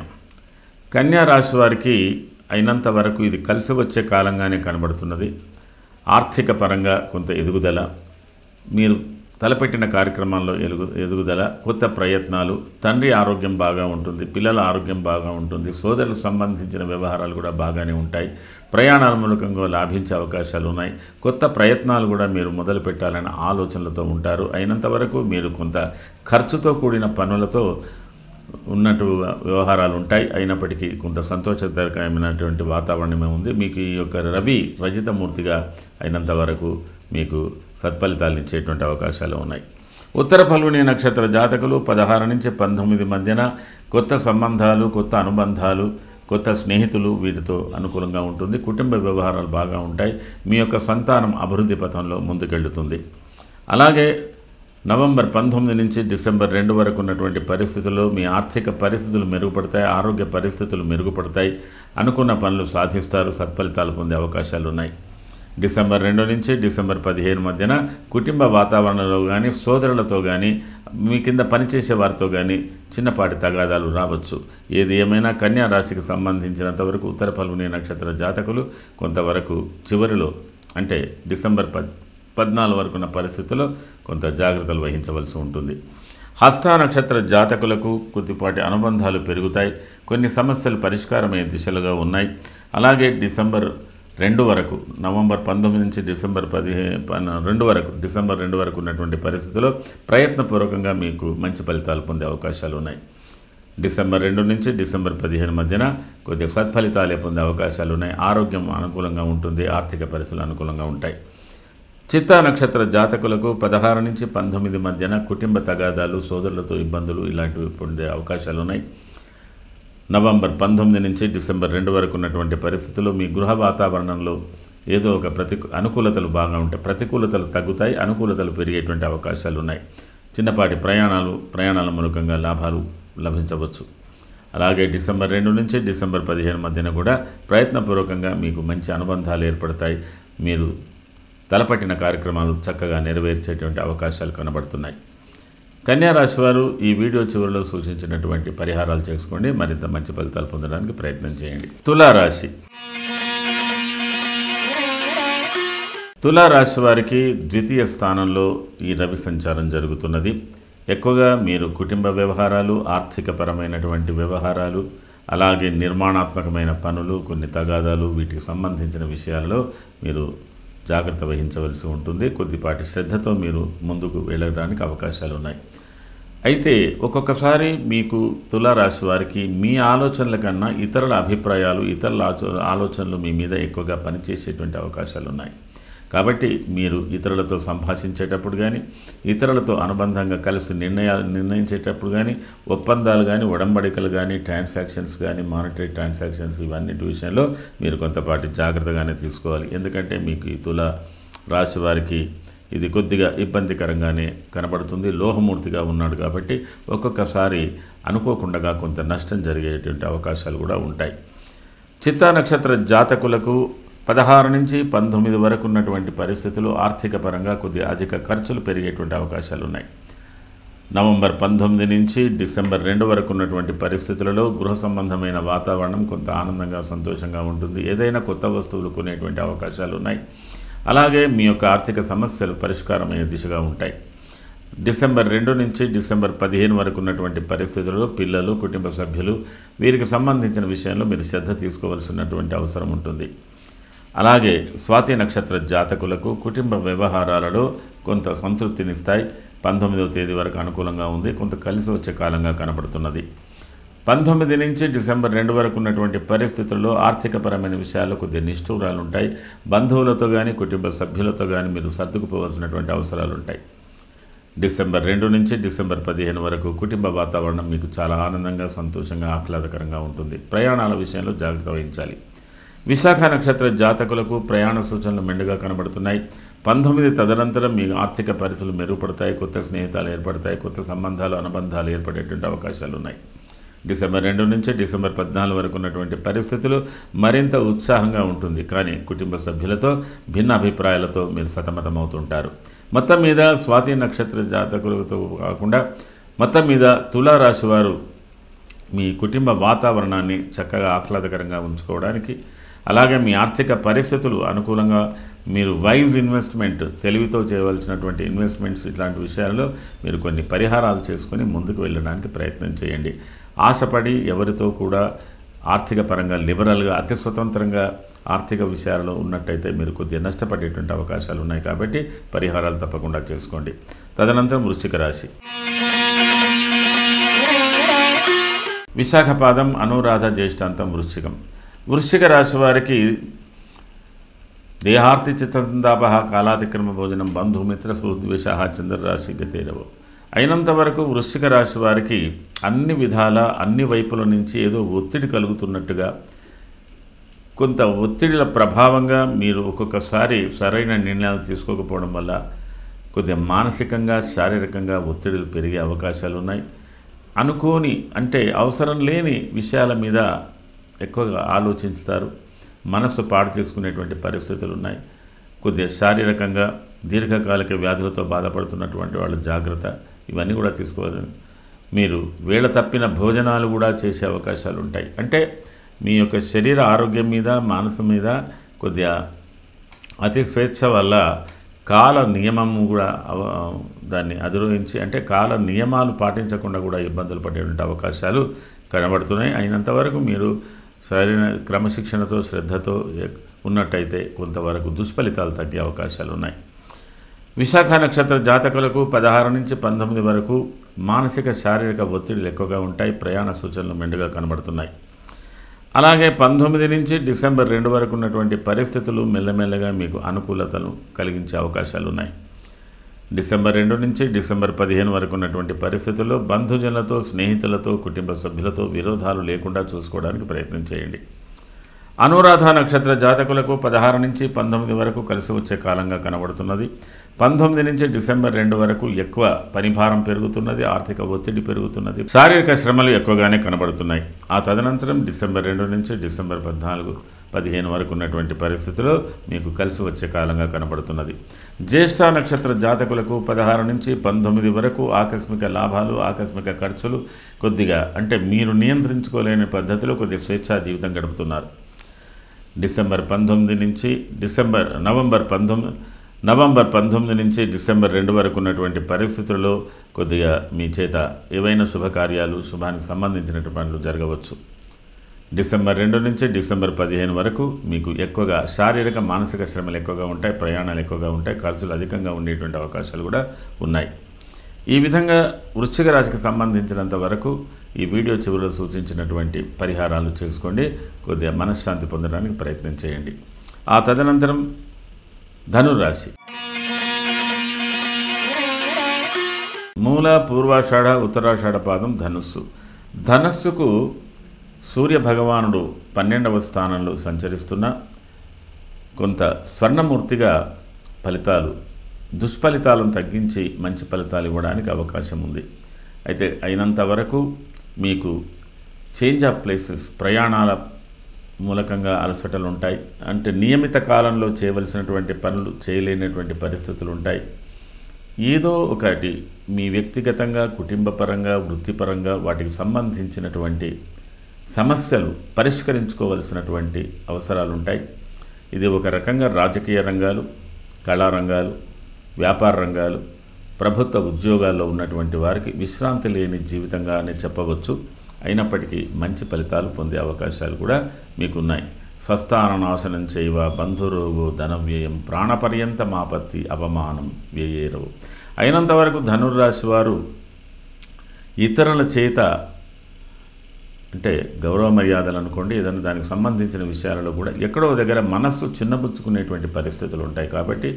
కన్యా రాశి వారికి అయినంత వరకు ఇది కలిసి వచ్చే కాలంగానే కనబడుతున్నది. ఆర్థిక పరంగా కొంత ఎదుగుదల, మీరు తలపెట్టిన కార్యక్రమాల్లో ఎదుగుదల, కొత్త ప్రయత్నాలు, తండ్రి ఆరోగ్యం బాగా ఉంటుంది, పిల్లల ఆరోగ్యం బాగా ఉంటుంది, సోదరులకు సంబంధించిన వ్యవహారాలు కూడా బాగానే ఉంటాయి. ప్రయాణాల మూలకంగా లాభించే అవకాశాలు ఉన్నాయి. కొత్త ప్రయత్నాలు కూడా మీరు మొదలు పెట్టాలనే ఆలోచనలతో ఉంటారు. అయినంత వరకు మీరు కొంత ఖర్చుతో కూడిన పనులతో ఉన్నట్టు వ్యవహారాలు ఉంటాయి. అయినప్పటికీ కొంత సంతోషదాయకమైనటువంటి వాతావరణమే ఉంది. మీకు ఈ యొక్క రవి రజితమూర్తిగా అయినంత వరకు మీకు సత్ఫలితాలు ఇచ్చేటువంటి అవకాశాలు ఉన్నాయి. ఉత్తర ఫల్గుని నక్షత్ర జాతకులు 16 నుంచి 19 మధ్యన కొత్త సంబంధాలు, కొత్త అనుబంధాలు, కొత్త స్నేహితులు వీటితో అనుకూలంగా ఉంటుంది. కుటుంబ వ్యవహారాలు బాగా ఉంటాయి. మీ యొక్క సంతానం అభివృద్ధి పథంలో ముందుకెళ్తుంది. అలాగే నవంబర్ 19 నుంచి డిసెంబర్ 2 వరకు ఉన్నటువంటి పరిస్థితుల్లో మీ ఆర్థిక పరిస్థితులు మెరుగుపడతాయి, ఆరోగ్య పరిస్థితులు మెరుగుపడతాయి, అనుకున్న పనులు సాధిస్తారు, సత్ఫలితాలు పొందే అవకాశాలు ఉన్నాయి. డిసెంబర్ 2 నుంచి డిసెంబర్ 15 మధ్యన కుటుంబ వాతావరణంలో కానీ, సోదరులతో కానీ, మీ కింద పనిచేసే వారితో కానీ చిన్నపాటి తగాదాలు రావచ్చు. ఏది ఏమైనా కన్యా రాశికి సంబంధించినంతవరకు ఉత్తర ఫల్గుని నక్షత్ర జాతకులు కొంతవరకు చివరిలో అంటే డిసెంబర్ 14 వరకు ఉన్న పరిస్థితుల్లో కొంత జాగ్రత్తలు వహించవలసి ఉంటుంది. హస్త నక్షత్ర జాతకులకు కొద్దిపాటి అనుబంధాలు పెరుగుతాయి. కొన్ని సమస్యలు పరిష్కారమయ్యే దిశలుగా ఉన్నాయి. అలాగే డిసెంబర్ 2 వరకు, నవంబర్ 19 నుంచి డిసెంబర్ 2 వరకు ఉన్నటువంటి పరిస్థితుల్లో ప్రయత్నపూర్వకంగా మీకు మంచి ఫలితాలు పొందే అవకాశాలు ఉన్నాయి. డిసెంబర్ 2 నుంచి డిసెంబర్ 15 మధ్యన కొద్దిగా సత్ఫలితాలే పొందే అవకాశాలు ఉన్నాయి. ఆరోగ్యం అనుకూలంగా ఉంటుంది, ఆర్థిక పరిస్థితులు అనుకూలంగా ఉంటాయి. చిత్తా నక్షత్ర జాతకులకు 16 నుంచి 19 మధ్యన కుటుంబ తగాదాలు, సోదరులతో ఇబ్బందులు ఇలాంటివి పొందే అవకాశాలు ఉన్నాయి. నవంబర్ 19 నుంచి డిసెంబర్ 2 వరకు ఉన్నటువంటి పరిస్థితుల్లో మీ గృహ వాతావరణంలో ఏదో ఒక అనుకూలతలు బాగా ఉంటాయి, ప్రతికూలతలు తగ్గుతాయి, అనుకూలతలు పెరిగేటువంటి అవకాశాలు ఉన్నాయి. చిన్నపాటి ప్రయాణాల మూలకంగా లాభాలు లభించవచ్చు. అలాగే డిసెంబర్ 2 నుంచి డిసెంబర్ 15 మధ్యన కూడా ప్రయత్నపూర్వకంగా మీకు మంచి అనుబంధాలు ఏర్పడతాయి. మీరు తలపట్టిన కార్యక్రమాలు చక్కగా నెరవేర్చేటువంటి అవకాశాలు కనబడుతున్నాయి. కన్యా రాశి వారు ఈ వీడియో చివరిలో సూచించినటువంటి పరిహారాలు చేసుకోండి. మరింత మంచి ఫలితాలు పొందడానికి ప్రయత్నం చేయండి. తులారాశి. తులారాశి వారికి ద్వితీయ స్థానంలో ఈ రవి సంచారం జరుగుతున్నది. ఎక్కువగా మీరు కుటుంబ వ్యవహారాలు, ఆర్థికపరమైనటువంటి వ్యవహారాలు, అలాగే నిర్మాణాత్మకమైన పనులు, కొన్ని తగాదాలు, వీటికి సంబంధించిన విషయాలలో మీరు జాగ్రత్త వహించవలసి ఉంటుంది. కొద్దిపాటి శ్రద్ధతో మీరు ముందుకు వెళ్ళడానికి అవకాశాలు ఉన్నాయి. అయితే ఒక్కొక్కసారి మీకు తులారాశి వారికి మీ ఆలోచనల కన్నా ఇతరుల అభిప్రాయాలు, ఇతరుల ఆలోచనలు మీ మీద ఎక్కువగా పనిచేసేటువంటి అవకాశాలు ఉన్నాయి. కాబట్టి మీరు ఇతరులతో సంభాషించేటప్పుడు కానీ, ఇతరులతో అనుబంధంగా కలిసి నిర్ణయించేటప్పుడు కానీ, ఒప్పందాలు కానీ, ఒడంబడికలు కానీ, ట్రాన్సాక్షన్స్ కానీ, మానిటరీ ట్రాన్సాక్షన్స్ ఇవన్నిటి విషయంలో మీరు కొంతపాటి జాగ్రత్తగానే తీసుకోవాలి. ఎందుకంటే మీకు ఈ తుల రాశి వారికి ఇది కొద్దిగా ఇబ్బందికరంగానే కనబడుతుంది. లోహమూర్తిగా ఉన్నాడు కాబట్టి ఒక్కొక్కసారి అనుకోకుండా కొంత నష్టం జరిగేటువంటి అవకాశాలు కూడా ఉంటాయి. చిత్తా నక్షత్ర జాతకులకు 16 నుంచి 19 వరకు ఉన్నటువంటి పరిస్థితులు ఆర్థిక పరంగా కొద్దిగా అధిక ఖర్చులు పెరిగేటువంటి అవకాశాలు ఉన్నాయి. నవంబర్ 19 నుంచి డిసెంబర్ 2 వరకు ఉన్నటువంటి పరిస్థితులలో గృహ సంబంధమైన వాతావరణం కొంత ఆనందంగా, సంతోషంగా ఉంటుంది. ఏదైనా కొత్త వస్తువులు కొనేటువంటి అవకాశాలు ఉన్నాయి. అలాగే మీ యొక్క ఆర్థిక సమస్యలు పరిష్కారమయ్యే దిశగా ఉంటాయి. డిసెంబర్ 2 నుంచి డిసెంబర్ 15 వరకు ఉన్నటువంటి పరిస్థితుల్లో పిల్లలు, కుటుంబ సభ్యులు వీరికి సంబంధించిన విషయంలో మీరు శ్రద్ధ తీసుకోవాల్సినటువంటి అవసరం ఉంటుంది. అలాగే స్వాతి నక్షత్ర జాతకులకు కుటుంబ వ్యవహారాలలో కొంత సంతృప్తినిస్తాయి. 19వ తేదీ వరకు అనుకూలంగా ఉంది, కొంత కలిసి వచ్చే కాలంగా కనబడుతున్నది. 19 నుంచి డిసెంబర్ 2 వరకు ఉన్నటువంటి పరిస్థితుల్లో ఆర్థికపరమైన విషయాల్లో కొద్దిగా నిష్ఠూరాలు ఉంటాయి. బంధువులతో కానీ, కుటుంబ సభ్యులతో కానీ మీరు సర్దుకుపోవాల్సినటువంటి అవసరాలు ఉంటాయి. డిసెంబర్ 2 నుంచి డిసెంబర్ 15 వరకు కుటుంబ వాతావరణం మీకు చాలా ఆనందంగా, సంతోషంగా, ఆహ్లాదకరంగా ఉంటుంది. ప్రయాణాల విషయంలో జాగ్రత్త వహించాలి. విశాఖ నక్షత్ర జాతకులకు ప్రయాణ సూచనలు మెండుగా కనబడుతున్నాయి. 19 తదనంతరం మీ ఆర్థిక పరిస్థితులు మెరుగుపడతాయి, కొత్త స్నేహితాలు ఏర్పడతాయి, కొత్త సంబంధాలు, అనుబంధాలు ఏర్పడేటువంటి అవకాశాలు ఉన్నాయి. డిసెంబర్ 2 నుంచి డిసెంబర్ 14 వరకు ఉన్నటువంటి పరిస్థితులు మరింత ఉత్సాహంగా ఉంటుంది. కానీ కుటుంబ సభ్యులతో భిన్న అభిప్రాయాలతో మీరు సతమతమవుతుంటారు. మొత్తం మీద స్వాతి నక్షత్ర జాతకులతో కాకుండా మొత్తం మీద తులారాశి వారు మీ కుటుంబ వాతావరణాన్ని చక్కగా ఆహ్లాదకరంగా ఉంచుకోవడానికి, అలాగే మీ ఆర్థిక పరిస్థితులు అనుకూలంగా మీరు వైజ్ ఇన్వెస్ట్మెంట్, తెలివితో చేయవలసినటువంటి ఇన్వెస్ట్మెంట్స్, ఇట్లాంటి విషయాల్లో మీరు కొన్ని పరిహారాలు చేసుకొని ముందుకు వెళ్ళడానికి ప్రయత్నం చేయండి. ఆశపడి ఎవరితో కూడా ఆర్థిక పరంగా లిబరల్గా, అతి స్వతంత్రంగా ఆర్థిక విషయాల్లో ఉన్నట్టయితే మీరు కొద్దిగా నష్టపడేటువంటి అవకాశాలు ఉన్నాయి. కాబట్టి పరిహారాలు తప్పకుండా చేసుకోండి. తదనంతరం వృశ్చిక రాశి. విశాఖపాదం, అనురాధ, జ్యేష్ఠాంతం వృశ్చికం. వృశ్చిక రాశి వారికి దేహార్తి చిత్తంతాప కాలాతిక్రమ భోజనం బంధుమిత్ర సుద్వేష చంద్రరాశి గతేరవు. అయినంత వరకు వృశ్చిక రాశి వారికి అన్ని విధాల అన్ని వైపుల నుంచి ఏదో ఒత్తిడి కలుగుతున్నట్టుగా, కొంత ఒత్తిడిల ప్రభావంగా మీరు ఒక్కొక్కసారి సరైన నిర్ణయాలు తీసుకోకపోవడం వల్ల కొద్దిగా మానసికంగా శారీరకంగా ఒత్తిడులు పెరిగే అవకాశాలు ఉన్నాయి. అనుకోని అంటే అవసరం లేని విషయాల మీద ఎక్కువగా ఆలోచిస్తారు. మనస్సు పాడు చేసుకునేటువంటి పరిస్థితులు ఉన్నాయి. కొద్దిగా శారీరకంగా దీర్ఘకాలిక వ్యాధులతో బాధపడుతున్నటువంటి వాళ్ళు జాగ్రత్త, ఇవన్నీ కూడా తీసుకోవాలి. మీరు వేళ తప్పిన భోజనాలు కూడా చేసే అవకాశాలు ఉంటాయి. అంటే మీ యొక్క శరీర ఆరోగ్యం మీద, మానసం మీద కొద్దిగా అతి స్వేచ్ఛ వల్ల కాల నియమము కూడా దాన్ని అధిరోహించి, అంటే కాల నియమాలు పాటించకుండా కూడా ఇబ్బందులు పడేటువంటి అవకాశాలు కనబడుతున్నాయి. అయినంతవరకు మీరు సరైన క్రమశిక్షణతో, శ్రద్ధతో ఉన్నట్టయితే కొంతవరకు దుష్ఫలితాలు తగ్గే అవకాశాలు ఉన్నాయి. విశాఖ నక్షత్ర జాతకులకు 16 నుంచి 19 వరకు మానసిక శారీరక ఒత్తిడులు ఎక్కువగా ఉంటాయి. ప్రయాణ సూచనలు మెండుగా కనబడుతున్నాయి. అలాగే 19 నుంచి డిసెంబర్ 2 వరకు ఉన్నటువంటి పరిస్థితులు మెల్లమెల్లగా మీకు అనుకూలతను కలిగించే అవకాశాలు ఉన్నాయి. డిసెంబర్ 2 నుంచి డిసెంబర్ 15 వరకు ఉన్నటువంటి పరిస్థితుల్లో బంధుజనులతో, స్నేహితులతో, కుటుంబ సభ్యులతో విరోధాలు లేకుండా చూసుకోవడానికి ప్రయత్నం చేయండి. అనురాధ నక్షత్ర జాతకులకు 16 నుంచి 19 వరకు కలిసి వచ్చే కాలంగా కనబడుతున్నది. 19 నుంచి డిసెంబర్ 2 వరకు ఎక్కువ పనిభారం పెరుగుతున్నది, ఆర్థిక ఒత్తిడి పెరుగుతున్నది, శారీరక శ్రమలు ఎక్కువగానే కనబడుతున్నాయి. ఆ తదనంతరం డిసెంబర్ 2 నుంచి డిసెంబర్ 14-15 వరకు ఉన్నటువంటి పరిస్థితుల్లో మీకు కలిసి వచ్చే కాలంగా కనబడుతున్నది. జ్యేష్ఠ నక్షత్ర జాతకులకు 16 నుంచి 19 వరకు ఆకస్మిక లాభాలు, ఆకస్మిక ఖర్చులు కొద్దిగా, అంటే మీరు నియంత్రించుకోలేని పద్ధతిలో కొద్దిగా స్వేచ్ఛా జీవితం గడుపుతున్నారు. నవంబర్ 19 నుంచి డిసెంబర్ 2 వరకు ఉన్నటువంటి పరిస్థితుల్లో కొద్దిగా మీ చేత ఏవైనా శుభకార్యాలు, శుభానికి సంబంధించినటువంటి పనులు జరగవచ్చు. డిసెంబర్ 2 నుంచి డిసెంబర్ 15 వరకు మీకు ఎక్కువగా శారీరక, మానసిక శ్రమలు ఎక్కువగా ఉంటాయి, ప్రయాణాలు ఎక్కువగా ఉంటాయి, ఖర్చులు అధికంగా ఉండేటువంటి అవకాశాలు కూడా ఉన్నాయి. ఈ విధంగా వృశ్చిక రాశికి సంబంధించినంత వరకు ఈ వీడియో చివరిలో సూచించినటువంటి పరిహారాలు చేసుకోండి. కొద్దిగా మనశ్శాంతి పొందడానికి ప్రయత్నం చేయండి. ఆ తదనంతరం ధనురాశి. మూల, పూర్వాషాఢ, ఉత్తరాషాఢ పాదం ధనుస్సు. ధనస్సుకు సూర్య భగవానుడు 12వ స్థానంలో సంచరిస్తున్న కొంత స్వర్ణమూర్తిగా ఫలితాలు, దుష్ఫలితాలను తగ్గించి మంచి ఫలితాలు ఇవ్వడానికి అవకాశం ఉంది. అయితే అయినంత వరకు మీకు చేంజ్ ఆఫ్ ప్లేసెస్, ప్రయాణాల మూలకంగా అలసటలు ఉంటాయి. అంటే నియమిత కాలంలో చేయవలసినటువంటి పనులు చేయలేనటువంటి పరిస్థితులు ఉంటాయి. ఏదో ఒకటి మీ వ్యక్తిగతంగా, కుటుంబపరంగా, వృత్తిపరంగా వాటికి సంబంధించినటువంటి సమస్యలు పరిష్కరించుకోవలసినటువంటి అవసరాలు ఉంటాయి. ఇది ఒక రకంగా రాజకీయ రంగాలు, కళారంగాలు, వ్యాపార రంగాలు, ప్రభుత్వ ఉద్యోగాల్లో ఉన్నటువంటి వారికి విశ్రాంతి లేని జీవితంగానే చెప్పవచ్చు. అయినప్పటికీ మంచి ఫలితాలు పొందే అవకాశాలు కూడా మీకున్నాయి. స్వస్థాననాశనం చేయవ బంధురోగో ధనవ్యయం ప్రాణపర్యంతమాపత్తి అవమానం వ్యయేరవు. అయినంతవరకు ధనుర్రాశి వారు ఇతరుల చేత, అంటే గౌరవ మర్యాదలు అనుకోండి, ఏదైనా దానికి సంబంధించిన విషయాలలో కూడా ఎక్కడో దగ్గర మనస్సు చిన్నబుచ్చుకునేటువంటి పరిస్థితులు ఉంటాయి. కాబట్టి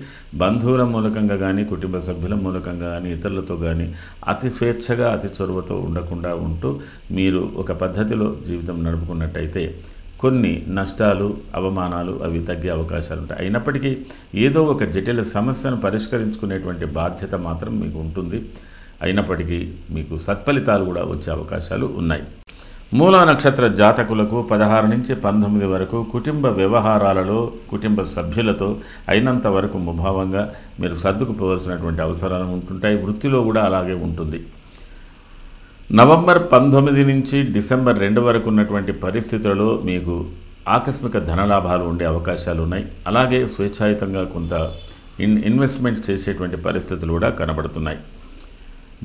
బంధువుల మూలకంగా కానీ, కుటుంబ సభ్యుల మూలకంగా కానీ, ఇతరులతో కానీ అతి స్వేచ్ఛగా, అతి చొరవతో ఉండకుండా ఉంటూ మీరు ఒక పద్ధతిలో జీవితం నడుపుకున్నట్టయితే కొన్ని నష్టాలు, అవమానాలు అవి తగ్గే అవకాశాలు ఉంటాయి. అయినప్పటికీ ఏదో ఒక జటిల సమస్యను పరిష్కరించుకునేటువంటి బాధ్యత మాత్రం మీకు ఉంటుంది. అయినప్పటికీ మీకు సత్ఫలితాలు కూడా వచ్చే అవకాశాలు ఉన్నాయి. మూలా నక్షత్ర జాతకులకు 16 నుంచి 19 వరకు కుటుంబ వ్యవహారాలలో కుటుంబ సభ్యులతో అయినంత వరకు ముభావంగా మీరు సర్దుకుపోవాల్సినటువంటి అవసరాలు ఉంటుంటాయి. వృత్తిలో కూడా అలాగే ఉంటుంది. నవంబర్ 19 నుంచి డిసెంబర్ 2 వరకు ఉన్నటువంటి పరిస్థితులలో మీకు ఆకస్మిక ధనలాభాలు ఉండే అవకాశాలు ఉన్నాయి. అలాగే స్వేచ్ఛాయుతంగా కొంత ఇన్వెస్ట్మెంట్ చేసేటువంటి పరిస్థితులు కూడా కనబడుతున్నాయి.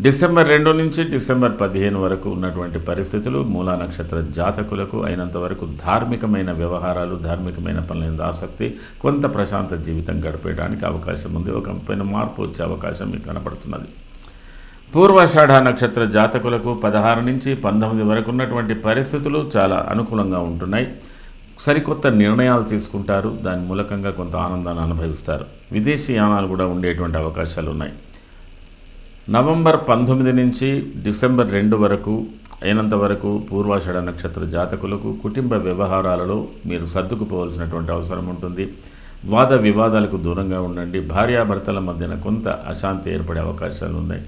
డిసెంబర్ 2 నుంచి డిసెంబర్ 15 వరకు ఉన్నటువంటి పరిస్థితులు మూలా నక్షత్ర జాతకులకు అయినంత వరకు ధార్మికమైన వ్యవహారాలు, ధార్మికమైన పనుల ఆసక్తి, కొంత ప్రశాంత జీవితం గడిపేయడానికి అవకాశం ఉంది. ఒక మార్పు వచ్చే అవకాశం మీకు కనపడుతున్నది. పూర్వాషాఢ నక్షత్ర జాతకులకు 16 నుంచి 19 వరకు ఉన్నటువంటి పరిస్థితులు చాలా అనుకూలంగా ఉంటున్నాయి. సరికొత్త నిర్ణయాలు తీసుకుంటారు. దాని మూలకంగా కొంత ఆనందాన్ని అనుభవిస్తారు. విదేశీ యానాలు కూడా ఉండేటువంటి అవకాశాలు ఉన్నాయి. నవంబర్ 19 నుంచి డిసెంబర్ 2 వరకు అయినంత వరకు పూర్వాషాఢ నక్షత్ర జాతకులకు కుటుంబ వ్యవహారాలలో మీరు సర్దుకుపోవాల్సినటువంటి అవసరం ఉంటుంది. వాద వివాదాలకు దూరంగా ఉండండి. భార్యాభర్తల మధ్యన కొంత అశాంతి ఏర్పడే అవకాశాలు ఉన్నాయి.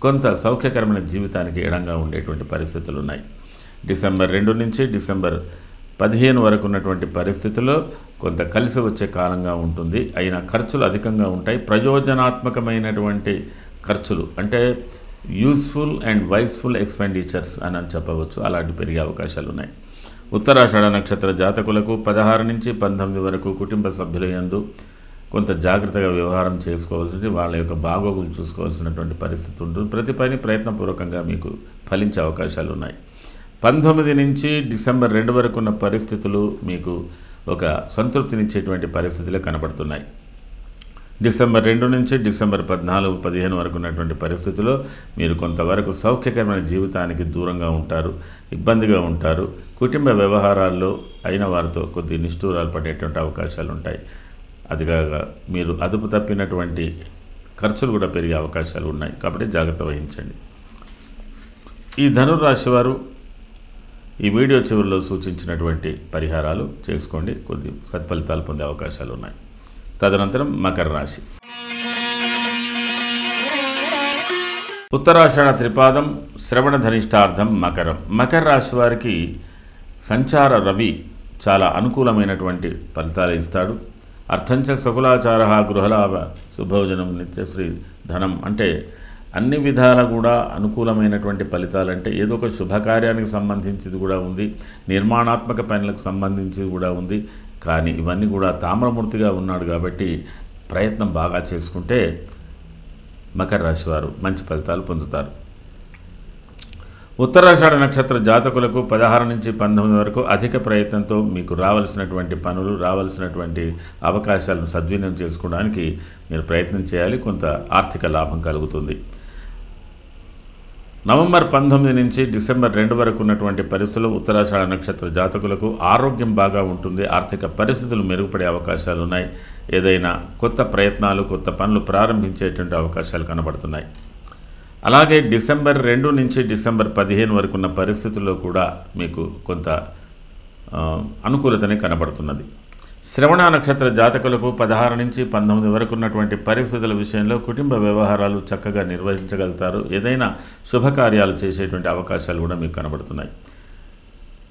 కొంత సౌఖ్యకరమైన జీవితానికి ఎడంగా ఉండేటువంటి పరిస్థితులు ఉన్నాయి. డిసెంబర్ 2 నుంచి డిసెంబర్ 15 వరకు ఉన్నటువంటి పరిస్థితుల్లో కొంత కలిసి వచ్చే కాలంగా ఉంటుంది. అయినా ఖర్చులు అధికంగా ఉంటాయి. ప్రయోజనాత్మకమైనటువంటి ఖర్చులు అంటే యూస్ఫుల్ అండ్ వైస్ఫుల్ ఎక్స్పెండిచర్స్ అని చెప్పవచ్చు. అలాంటి పెరిగే అవకాశాలు ఉన్నాయి. ఉత్తరాషాఢ నక్షత్ర జాతకులకు 16 నుంచి 19 వరకు కుటుంబ సభ్యుల యందు కొంత జాగ్రత్తగా వ్యవహారం చేసుకోవాల్సింది. వాళ్ళ యొక్క బాగోగులు చూసుకోవాల్సినటువంటి పరిస్థితి ఉంటుంది. ప్రతి పని ప్రయత్నపూర్వకంగా మీకు ఫలించే అవకాశాలు ఉన్నాయి. 19 నుంచి డిసెంబర్ 2 వరకు ఉన్న పరిస్థితులు మీకు ఒక సంతృప్తినిచ్చేటువంటి పరిస్థితులే కనబడుతున్నాయి. డిసెంబర్ 2 నుంచి డిసెంబర్ 14-15 వరకు ఉన్నటువంటి పరిస్థితుల్లో మీరు కొంతవరకు సౌఖ్యకరమైన జీవితానికి దూరంగా ఉంటారు, ఇబ్బందిగా ఉంటారు. కుటుంబ వ్యవహారాల్లో అయిన వారితో కొద్ది నిష్ఠూరాలు పడేటువంటి అవకాశాలు ఉంటాయి. అదిగాక మీరు అదుపు తప్పినటువంటి ఖర్చులు కూడా పెరిగే అవకాశాలు ఉన్నాయి. కాబట్టి జాగ్రత్త వహించండి. ఈ ధనుర్రాశి వారు ఈ వీడియో చివరిలో సూచించినటువంటి పరిహారాలు చేసుకోండి. కొద్ది సత్ఫలితాలు పొందే అవకాశాలు ఉన్నాయి. తదనంతరం మకర రాశి. ఉత్తరాషాఢ త్రిపాదం, శ్రవణ ధనిష్టార్థం మకరం. మకర రాశి వారికి సంచార రవి చాలా అనుకూలమైనటువంటి ఫలితాలు ఇస్తాడు. అర్థంచ సకులాచార గృహలాభ శుభోజనం నిత్యశ్రీ ధనం అంటే అన్ని విధాల కూడా అనుకూలమైనటువంటి ఫలితాలంటే ఏదో ఒక శుభకార్యానికి సంబంధించింది కూడా ఉంది, నిర్మాణాత్మక పనులకు సంబంధించింది కూడా ఉంది. కానీ ఇవన్నీ కూడా తామ్రమూర్తిగా ఉన్నాడు కాబట్టి ప్రయత్నం బాగా చేసుకుంటే మకర రాశి వారు మంచి ఫలితాలు పొందుతారు. ఉత్తరాషాఢ నక్షత్ర జాతకులకు 16 నుంచి 19 వరకు అధిక ప్రయత్నంతో మీకు రావాల్సినటువంటి పనులు, రావాల్సినటువంటి అవకాశాలను సద్వినియోగం చేసుకోవడానికి మీరు ప్రయత్నం చేయాలి. కొంత ఆర్థిక లాభం కలుగుతుంది. నవంబర్ 19 నుంచి డిసెంబర్ 2 వరకు ఉన్నటువంటి పరిస్థితుల్లో ఉత్తరాషాఢ నక్షత్ర జాతకులకు ఆరోగ్యం బాగా ఉంటుంది. ఆర్థిక పరిస్థితులు మెరుగుపడే అవకాశాలు ఉన్నాయి. ఏదైనా కొత్త ప్రయత్నాలు, కొత్త పనులు ప్రారంభించేటువంటి అవకాశాలు కనబడుతున్నాయి. అలాగే డిసెంబర్ 2 నుంచి డిసెంబర్ 15 వరకు ఉన్న పరిస్థితుల్లో కూడా మీకు కొంత అనుకూలతనే కనబడుతున్నది. శ్రవణ నక్షత్ర జాతకులకు 16 నుంచి 19 వరకు ఉన్నటువంటి పరిస్థితుల విషయంలో కుటుంబ వ్యవహారాలు చక్కగా నిర్వహించగలుగుతారు. ఏదైనా శుభకార్యాలు చేసేటువంటి అవకాశాలు కూడా మీకు కనబడుతున్నాయి.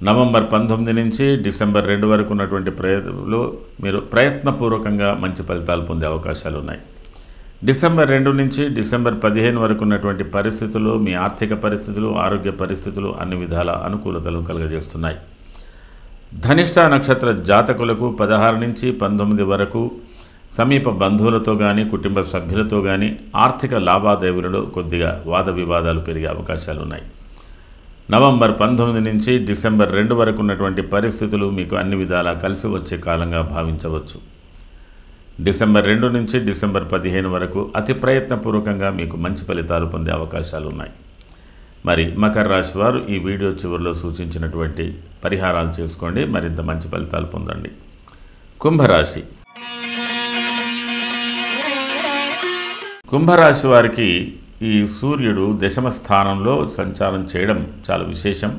నవంబర్ 19 నుంచి డిసెంబర్ 2 వరకు ఉన్నటువంటి ప్రయత్నంలో మీరు ప్రయత్నపూర్వకంగా మంచి ఫలితాలు పొందే అవకాశాలు ఉన్నాయి. డిసెంబర్ 2 నుంచి డిసెంబర్ 15 వరకు ఉన్నటువంటి పరిస్థితులు మీ ఆర్థిక పరిస్థితులు, ఆరోగ్య పరిస్థితులు అన్ని విధాల అనుకూలతలు కలుగజేస్తున్నాయి. ధనిష్ట నక్షత్ర జాతకులకు 16 నుంచి 19 వరకు సమీప బంధువులతో కానీ కుటుంబ సభ్యులతో కానీ ఆర్థిక లావాదేవీలలో కొద్దిగా వాద వివాదాలు పెరిగే అవకాశాలు ఉన్నాయి. నవంబర్ 19 నుంచి డిసెంబర్ 2 వరకు ఉన్నటువంటి పరిస్థితులు మీకు అన్ని విధాలా కలిసి వచ్చే కాలంగా భావించవచ్చు. డిసెంబర్ 2 నుంచి డిసెంబర్ 15 వరకు అతి ప్రయత్నపూర్వకంగా మీకు మంచి ఫలితాలు పొందే అవకాశాలు ఉన్నాయి. మరి మకర రాశి వారు ఈ వీడియో చివరిలో సూచించినటువంటి పరిహారాలు చేసుకోండి, మరింత మంచి ఫలితాలు పొందండి. కుంభరాశి. కుంభరాశి వారికి ఈ సూర్యుడు దశమ స్థానంలో సంచారం చేయడం చాలా విశేషం.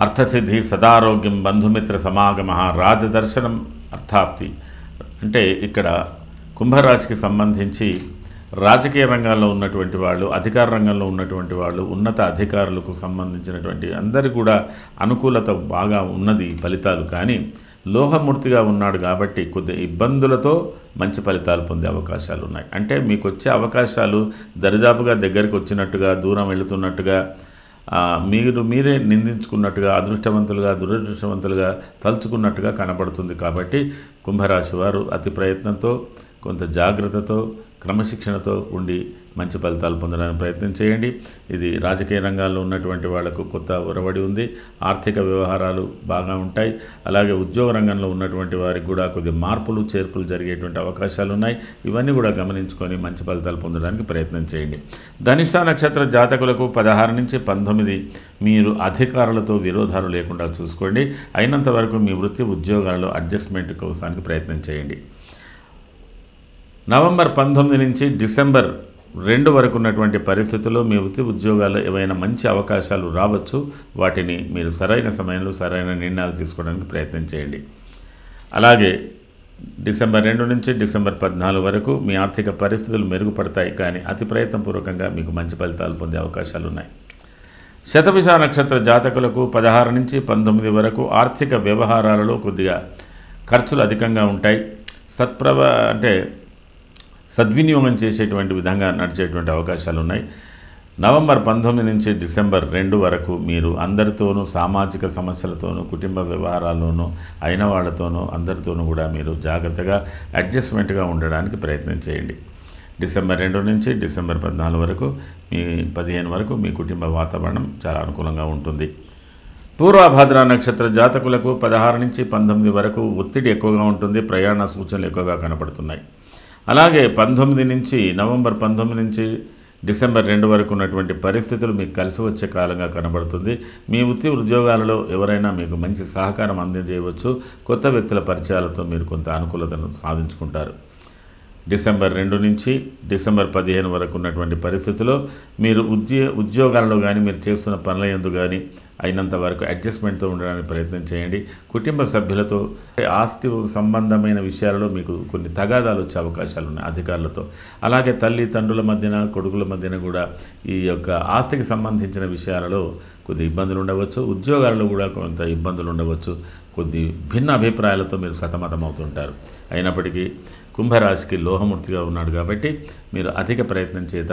అర్థసిద్ధి, సదారోగ్యం, బంధుమిత్ర సమాగమ, రాజదర్శనం, అర్థాప్తి అంటే ఇక్కడ కుంభరాశికి సంబంధించి రాజకీయ రంగాల్లో ఉన్నటువంటి వాళ్ళు, అధికార రంగంలో ఉన్నటువంటి వాళ్ళు, ఉన్నత అధికారులకు సంబంధించినటువంటి అందరికీ కూడా అనుకూలత బాగా ఉన్నది ఫలితాలు. కానీ లోహమూర్తిగా ఉన్నాడు కాబట్టి కొద్ది ఇబ్బందులతో మంచి ఫలితాలు పొందే అవకాశాలు ఉన్నాయి. అంటే మీకు వచ్చే అవకాశాలు దరిదాపుగా దగ్గరికి వచ్చినట్టుగా, దూరం వెళుతున్నట్టుగా, మీరే నిందించుకున్నట్టుగా, అదృష్టవంతులుగా దురదృష్టవంతులుగా తలుచుకున్నట్టుగా కనపడుతుంది. కాబట్టి కుంభరాశి వారు అతి ప్రయత్నంతో, కొంత జాగ్రత్తతో, క్రమశిక్షణతో ఉండి మంచి ఫలితాలు పొందడానికి ప్రయత్నం చేయండి. ఇది రాజకీయ రంగాల్లో ఉన్నటువంటి వాళ్లకు కొత్త ఒరవడి ఉంది. ఆర్థిక వ్యవహారాలు బాగా ఉంటాయి. అలాగే ఉద్యోగ రంగంలో ఉన్నటువంటి వారికి కూడా కొద్ది మార్పులు చేర్పులు జరిగేటువంటి అవకాశాలు ఉన్నాయి. ఇవన్నీ కూడా గమనించుకొని మంచి ఫలితాలు పొందడానికి ప్రయత్నం చేయండి. ధనిష్ట నక్షత్ర జాతకులకు 16 నుంచి 19 మీరు అధికారులతో విరోధాలు లేకుండా చూసుకోండి. అయినంత వరకు మీ వృత్తి ఉద్యోగాలలో అడ్జస్ట్మెంట్ కోసానికి ప్రయత్నం చేయండి. నవంబర్ 19 నుంచి డిసెంబర్ 2 వరకు ఉన్నటువంటి పరిస్థితుల్లో మీ వృత్తి ఉద్యోగాల్లో ఏవైనా మంచి అవకాశాలు రావచ్చు. వాటిని మీరు సరైన సమయంలో సరైన నిర్ణయాలు తీసుకోవడానికి ప్రయత్నం చేయండి. అలాగే డిసెంబర్ 2 నుంచి డిసెంబర్ 14 వరకు మీ ఆర్థిక పరిస్థితులు మెరుగుపడతాయి. కానీ అతి ప్రయత్నపూర్వకంగా మీకు మంచి ఫలితాలు పొందే అవకాశాలు ఉన్నాయి. శతభిష నక్షత్ర జాతకులకు 16 నుంచి 19 వరకు ఆర్థిక వ్యవహారాలలో కొద్దిగా ఖర్చులు అధికంగా ఉంటాయి. సద్వినియోగం చేసేటువంటి విధంగా నడిచేటువంటి అవకాశాలు ఉన్నాయి. నవంబర్ 19 నుంచి డిసెంబర్ 2 వరకు మీరు అందరితోనూ సామాజిక సమస్యలతోనూ, కుటుంబ వ్యవహారాల్లోనూ, అయిన వాళ్ళతోనూ అందరితోనూ కూడా మీరు జాగ్రత్తగా అడ్జస్ట్మెంట్గా ఉండడానికి ప్రయత్నం చేయండి. డిసెంబర్ 2 నుంచి డిసెంబర్ 14 వరకు, మీ 15 వరకు మీ కుటుంబ వాతావరణం చాలా అనుకూలంగా ఉంటుంది. పూర్వభాద్ర నక్షత్ర జాతకులకు 16 నుంచి 19 వరకు ఒత్తిడి ఎక్కువగా ఉంటుంది. ప్రయాణ సూచనలు ఎక్కువగా కనపడుతున్నాయి. అలాగే నవంబర్ 19 నుంచి డిసెంబర్ 2 వరకు ఉన్నటువంటి పరిస్థితులు మీకు కలిసి వచ్చే కాలంగా కనబడుతుంది. మీ వృత్తి ఉద్యోగాలలో ఎవరైనా మీకు మంచి సహకారం అందజేయవచ్చు. కొత్త వ్యక్తుల పరిచయాలతో మీరు కొంత అనుకూలతను సాధించుకుంటారు. డిసెంబర్ 2 నుంచి డిసెంబర్ 15 వరకు ఉన్నటువంటి పరిస్థితుల్లో మీరు ఉద్యోగాలలో కానీ, మీరు చేస్తున్న పనుల యందు కానీ అయినంత వరకు అడ్జస్ట్మెంట్తో ఉండడానికి ప్రయత్నం చేయండి. కుటుంబ సభ్యులతో ఆస్తి సంబంధమైన విషయాలలో మీకు కొన్ని తగాదాలు వచ్చే అవకాశాలు ఉన్నాయి అధికారులతో. అలాగే తల్లి తండ్రుల మధ్యన, కొడుకుల మధ్యన కూడా ఈ యొక్క ఆస్తికి సంబంధించిన విషయాలలో కొద్ది ఇబ్బందులు ఉండవచ్చు. ఉద్యోగాలలో కూడా కొంత ఇబ్బందులు ఉండవచ్చు. కొద్ది భిన్న అభిప్రాయాలతో మీరు సతమతమవుతుంటారు. అయినప్పటికీ కుంభరాశికి లోహమూర్తిగా ఉన్నాడు కాబట్టి మీరు అధిక ప్రయత్నం చేత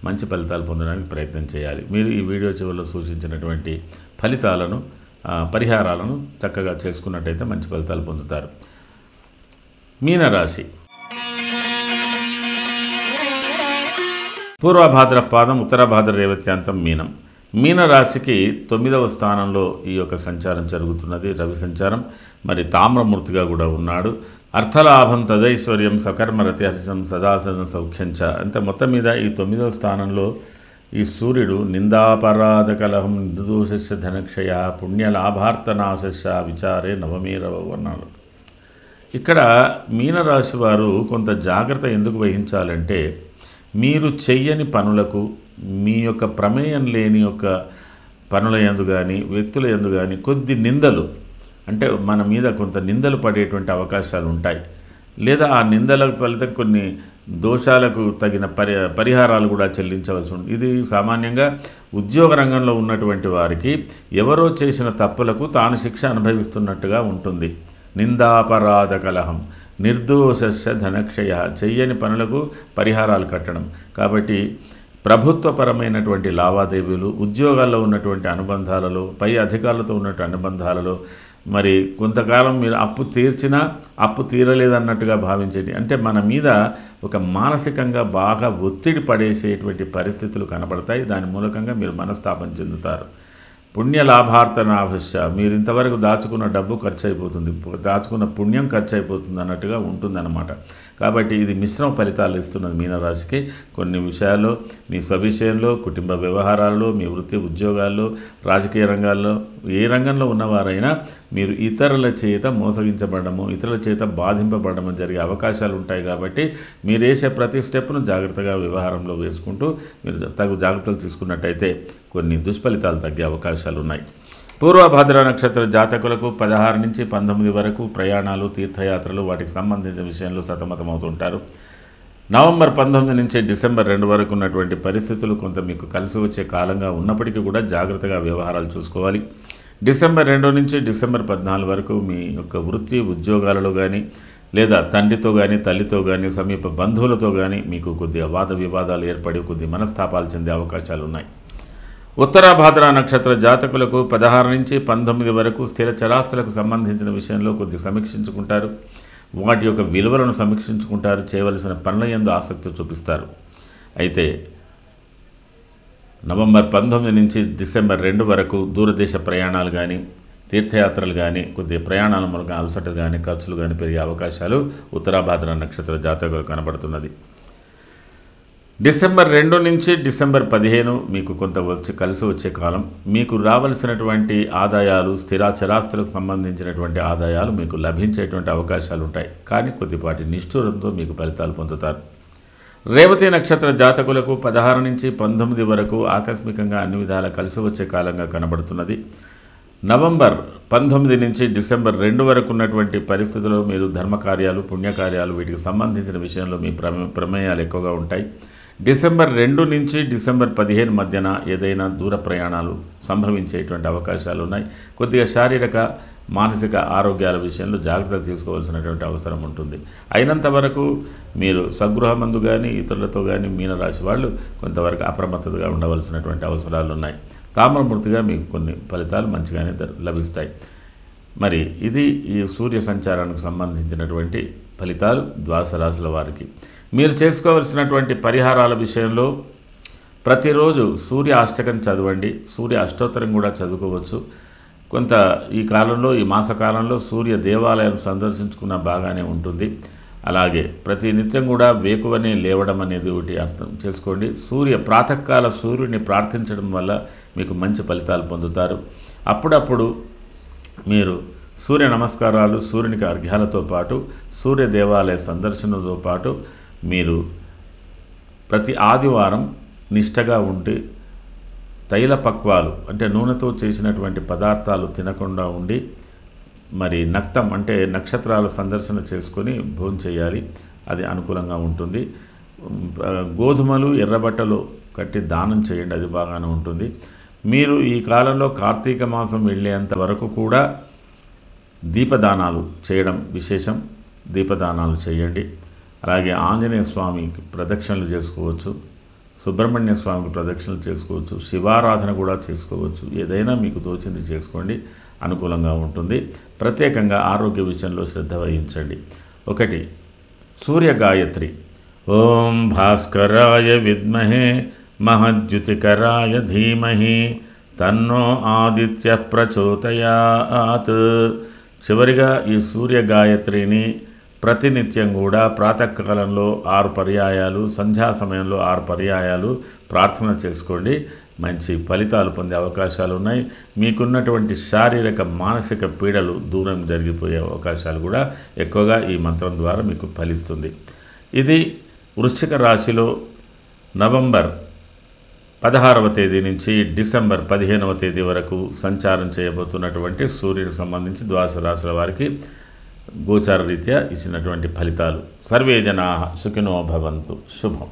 మంచి ఫలితాలు పొందడానికి ప్రయత్నం చేయాలి. మీరు ఈ వీడియో చివరిలో సూచించినటువంటి ఫలితాలను, పరిహారాలను చక్కగా చేసుకున్నట్టయితే మంచి ఫలితాలు పొందుతారు. మీనరాశి పూర్వభాద్ర పాదం, ఉత్తరభాద్ర రేవత్యాంతం మీనం. మీనరాశికి 9వ స్థానంలో ఈ యొక్క సంచారం జరుగుతున్నది, రవి సంచారం. మరి తామ్రమూర్తిగా కూడా ఉన్నాడు. అర్థలాభం, తదైశ్వర్యం, సకర్మరతిహర్షం, సదాసన సౌఖ్యంచ. అంటే మొత్తం మీద ఈ 9వ స్థానంలో ఈ సూర్యుడు నిందాపరాధ కలహం, నిర్దోషస్య ధనక్షయ, పుణ్యలాభార్థనాశస్య విచారే నవమీరవ వర్ణాలు. ఇక్కడ మీనరాశి వారు కొంత జాగ్రత్త ఎందుకు వహించాలంటే, మీరు చెయ్యని పనులకు, మీ యొక్క ప్రమేయం లేని యొక్క పనుల యందు కానీ, వ్యక్తుల యందు కానీ కొద్ది నిందలు, అంటే మన మీద కొంత నిందలు పడేటువంటి అవకాశాలు ఉంటాయి. లేదా ఆ నిందల ఫలితం కొన్ని దోషాలకు తగిన పరిహారాలు కూడా చెల్లించవలసి ఉంటుంది. ఇది సామాన్యంగా ఉద్యోగ రంగంలో ఉన్నటువంటి వారికి ఎవరో చేసిన తప్పులకు తాను శిక్ష అనుభవిస్తున్నట్టుగా ఉంటుంది. నిందాపరాధ కలహం, నిర్దోషస్య ధనక్షయ, చెయ్యని పనులకు పరిహారాలు కట్టడం. కాబట్టి ప్రభుత్వపరమైనటువంటి లావాదేవీలు, ఉద్యోగాల్లో ఉన్నటువంటి అనుబంధాలలో, పై అధికారులతో ఉన్నటువంటి అనుబంధాలలో మరి కొంతకాలం మీరు అప్పు తీర్చినా అప్పు తీరలేదన్నట్టుగా భావించండి. అంటే మన మీద ఒక మానసికంగా బాగా ఒత్తిడి పడేసేటువంటి పరిస్థితులు కనబడతాయి. దాని మూలకంగా మీరు మనస్తాపం చెందుతారు. పుణ్యలాభార్థనాభశ్య, మీరు ఇంతవరకు దాచుకున్న డబ్బు ఖర్చు అయిపోతుంది, దాచుకున్న పుణ్యం ఖర్చు అయిపోతుంది అన్నట్టుగా ఉంటుందన్నమాట. కాబట్టి ఇది మిశ్రమ ఫలితాలు ఇస్తున్నది మీనరాశికి. కొన్ని విషయాల్లో, మీ స్వవిషయంలో, కుటుంబ వ్యవహారాల్లో, మీ వృత్తి ఉద్యోగాల్లో, రాజకీయ రంగాల్లో, ఏ రంగంలో ఉన్నవారైనా మీరు ఇతరుల చేత మోసగించబడము, ఇతరుల చేత బాధింపబడము జరిగే అవకాశాలు ఉంటాయి. కాబట్టి మీరు వేసే ప్రతి స్టెప్ను జాగ్రత్తగా వ్యవహారంలో వేసుకుంటూ మీరు తగు జాగ్రత్తలు తీసుకున్నట్టయితే కొన్ని దుష్ఫలితాలు తగ్గే అవకాశాలు ఉన్నాయి. పూర్వభాద్ర నక్షత్ర జాతకులకు 16 నుంచి 19 వరకు ప్రయాణాలు, తీర్థయాత్రలు, వాటికి సంబంధించిన విషయంలో సతమతమవుతుంటారు. నవంబర్ 19 నుంచి డిసెంబర్ 2 వరకు ఉన్నటువంటి పరిస్థితులు కొంత మీకు కలిసి వచ్చే కాలంగా ఉన్నప్పటికీ కూడా జాగ్రత్తగా వ్యవహారాలు చూసుకోవాలి. డిసెంబర్ 2 నుంచి డిసెంబర్ 14 వరకు మీ యొక్క వృత్తి ఉద్యోగాలలో కానీ లేదా తండ్రితో కానీ తల్లితో కానీ సమీప బంధువులతో కానీ మీకు కొద్దిగా వాద వివాదాలు ఏర్పడి కొద్ది మనస్తాపాలు చెందే అవకాశాలు ఉన్నాయి. ఉత్తరాభాద్ర నక్షత్ర జాతకులకు 16 నుంచి 19 వరకు స్థిర చరాస్తులకు సంబంధించిన విషయంలో కొద్ది సమీక్షించుకుంటారు. వాటి యొక్క విలువలను సమీక్షించుకుంటారు. చేయవలసిన పనుల యందు ఆసక్తి చూపిస్తారు. అయితే నవంబర్ 19 నుంచి డిసెంబర్ 2 వరకు దూరదేశ ప్రయాణాలు కానీ తీర్థయాత్రలు కానీ కొద్ది ప్రయాణాల మూలక అలసట కానీ ఖర్చులు కానీ పెరిగే అవకాశాలు ఉత్తరాభాద్ర నక్షత్ర జాతకులు కనబడుతున్నది. డిసెంబర్ 2 నుంచి డిసెంబర్ 15 మీకు కొంత కలిసి వచ్చే కాలం. మీకు రావాల్సినటువంటి ఆదాయాలు స్థిరాచరాస్తులకు సంబంధించినటువంటి ఆదాయాలు మీకు లభించేటువంటి అవకాశాలు ఉంటాయి. కానీ కొద్దిపాటి నిష్ఠూరంతో మీకు ఫలితాలు పొందుతారు. రేవతి నక్షత్ర జాతకులకు 16 నుంచి 19 వరకు ఆకస్మికంగా అన్ని విధాలా కలిసి వచ్చే కాలంగా కనబడుతున్నది. నవంబర్ 19 నుంచి డిసెంబర్ 2 వరకు ఉన్నటువంటి పరిస్థితుల్లో మీరు ధర్మకార్యాలు పుణ్యకార్యాలు వీటికి సంబంధించిన విషయంలో మీ ప్రమేయాలు ఎక్కువగా ఉంటాయి. డిసెంబర్ 2 నుంచి డిసెంబర్ 15 మధ్యన ఏదైనా దూర ప్రయాణాలు సంభవించేటువంటి అవకాశాలు ఉన్నాయి. కొద్దిగా శారీరక మానసిక ఆరోగ్యాల విషయంలో జాగ్రత్తలు తీసుకోవాల్సినటువంటి అవసరం ఉంటుంది. అయినంత వరకు మీరు స్వగృహమందు కానీ ఇతరులతో కానీ మీనరాశి వాళ్ళు కొంతవరకు అప్రమత్తతగా ఉండవలసినటువంటి అవసరాలు ఉన్నాయి. తామ్రమూర్తిగా మీకు కొన్ని ఫలితాలు మంచిగానే లభిస్తాయి. మరి ఇది ఈ సూర్య సంచారానికి సంబంధించినటువంటి ఫలితాలు ద్వాదశ రాశుల వారికి. మీరు చేసుకోవాల్సినటువంటి పరిహారాల విషయంలో ప్రతిరోజు సూర్య అష్టకం చదవండి. సూర్య అష్టోత్తరం కూడా చదువుకోవచ్చు. కొంత ఈ కాలంలో ఈ మాసకాలంలో సూర్య దేవాలయాలు సందర్శించుకున్న బాగానే ఉంటుంది. అలాగే ప్రతి నిత్యం కూడా వేకువనే లేవడం అనేది ఒకటి అర్థం చేసుకోండి. ప్రాతకాల సూర్యుని ప్రార్థించడం వల్ల మీకు మంచి ఫలితాలు పొందుతారు. అప్పుడప్పుడు మీరు సూర్య నమస్కారాలు సూర్యునికి అర్ఘ్యాలతో పాటు సూర్య దేవాలయ సందర్శనతో పాటు మీరు ప్రతి ఆదివారం నిష్టగా ఉండి తైల పక్వాలు అంటే నూనెతో చేసినటువంటి పదార్థాలు తినకుండా ఉండి మరి నక్తం అంటే నక్షత్రాల సందర్శన చేసుకొని భోజనం చేయాలి. అది అనుకూలంగా ఉంటుంది. గోధుమలు ఎర్రబట్టలు కట్టి దానం చేయండి. అది బాగానే ఉంటుంది. మీరు ఈ కాలంలో కార్తీక మాసం వెళ్ళేంత వరకు కూడా దీపదానాలు చేయడం విశేషం. దీపదానాలు చేయండి. అలాగే ఆంజనేయ స్వామికి ప్రదక్షిణలు చేసుకోవచ్చు. సుబ్రహ్మణ్య స్వామికి ప్రదక్షిణలు చేసుకోవచ్చు. శివారాధన కూడా చేసుకోవచ్చు. ఏదైనా మీకు తోచింది చేసుకోండి. అనుకూలంగా ఉంటుంది. ప్రత్యేకంగా ఆరోగ్య విషయంలో శ్రద్ధ వహించండి. 1 సూర్య గాయత్రి. ఓం భాస్కరాయ విద్మహే మహద్యుతికరాయ ధీమహి తన్నో ఆదిత్య ప్రచోదయాత్. చివరిగా ఈ సూర్య గాయత్రిని ప్రతినిత్యం కూడా ప్రాతకాలంలో 6 పర్యాయాలు సంధ్యా సమయంలో 6 పర్యాయాలు ప్రార్థన చేసుకోండి. మంచి ఫలితాలు పొందే అవకాశాలు ఉన్నాయి. మీకున్నటువంటి శారీరక మానసిక పీడలు దూరం జరిగిపోయే అవకాశాలు కూడా ఎక్కువగా ఈ మంత్రం ద్వారా మీకు ఫలిస్తుంది. ఇది వృశ్చిక రాశిలో నవంబర్ 16వ తేదీ నుంచి డిసెంబర్ 15వ తేదీ వరకు సంచారం చేయబోతున్నటువంటి సూర్యుడికి సంబంధించి ద్వాదశ రాశుల వారికి గోచార రీత్యా ఇచ్చినటువంటి ఫలితాలు. సర్వే జనాః సుఖినో భవంతు. శుభం.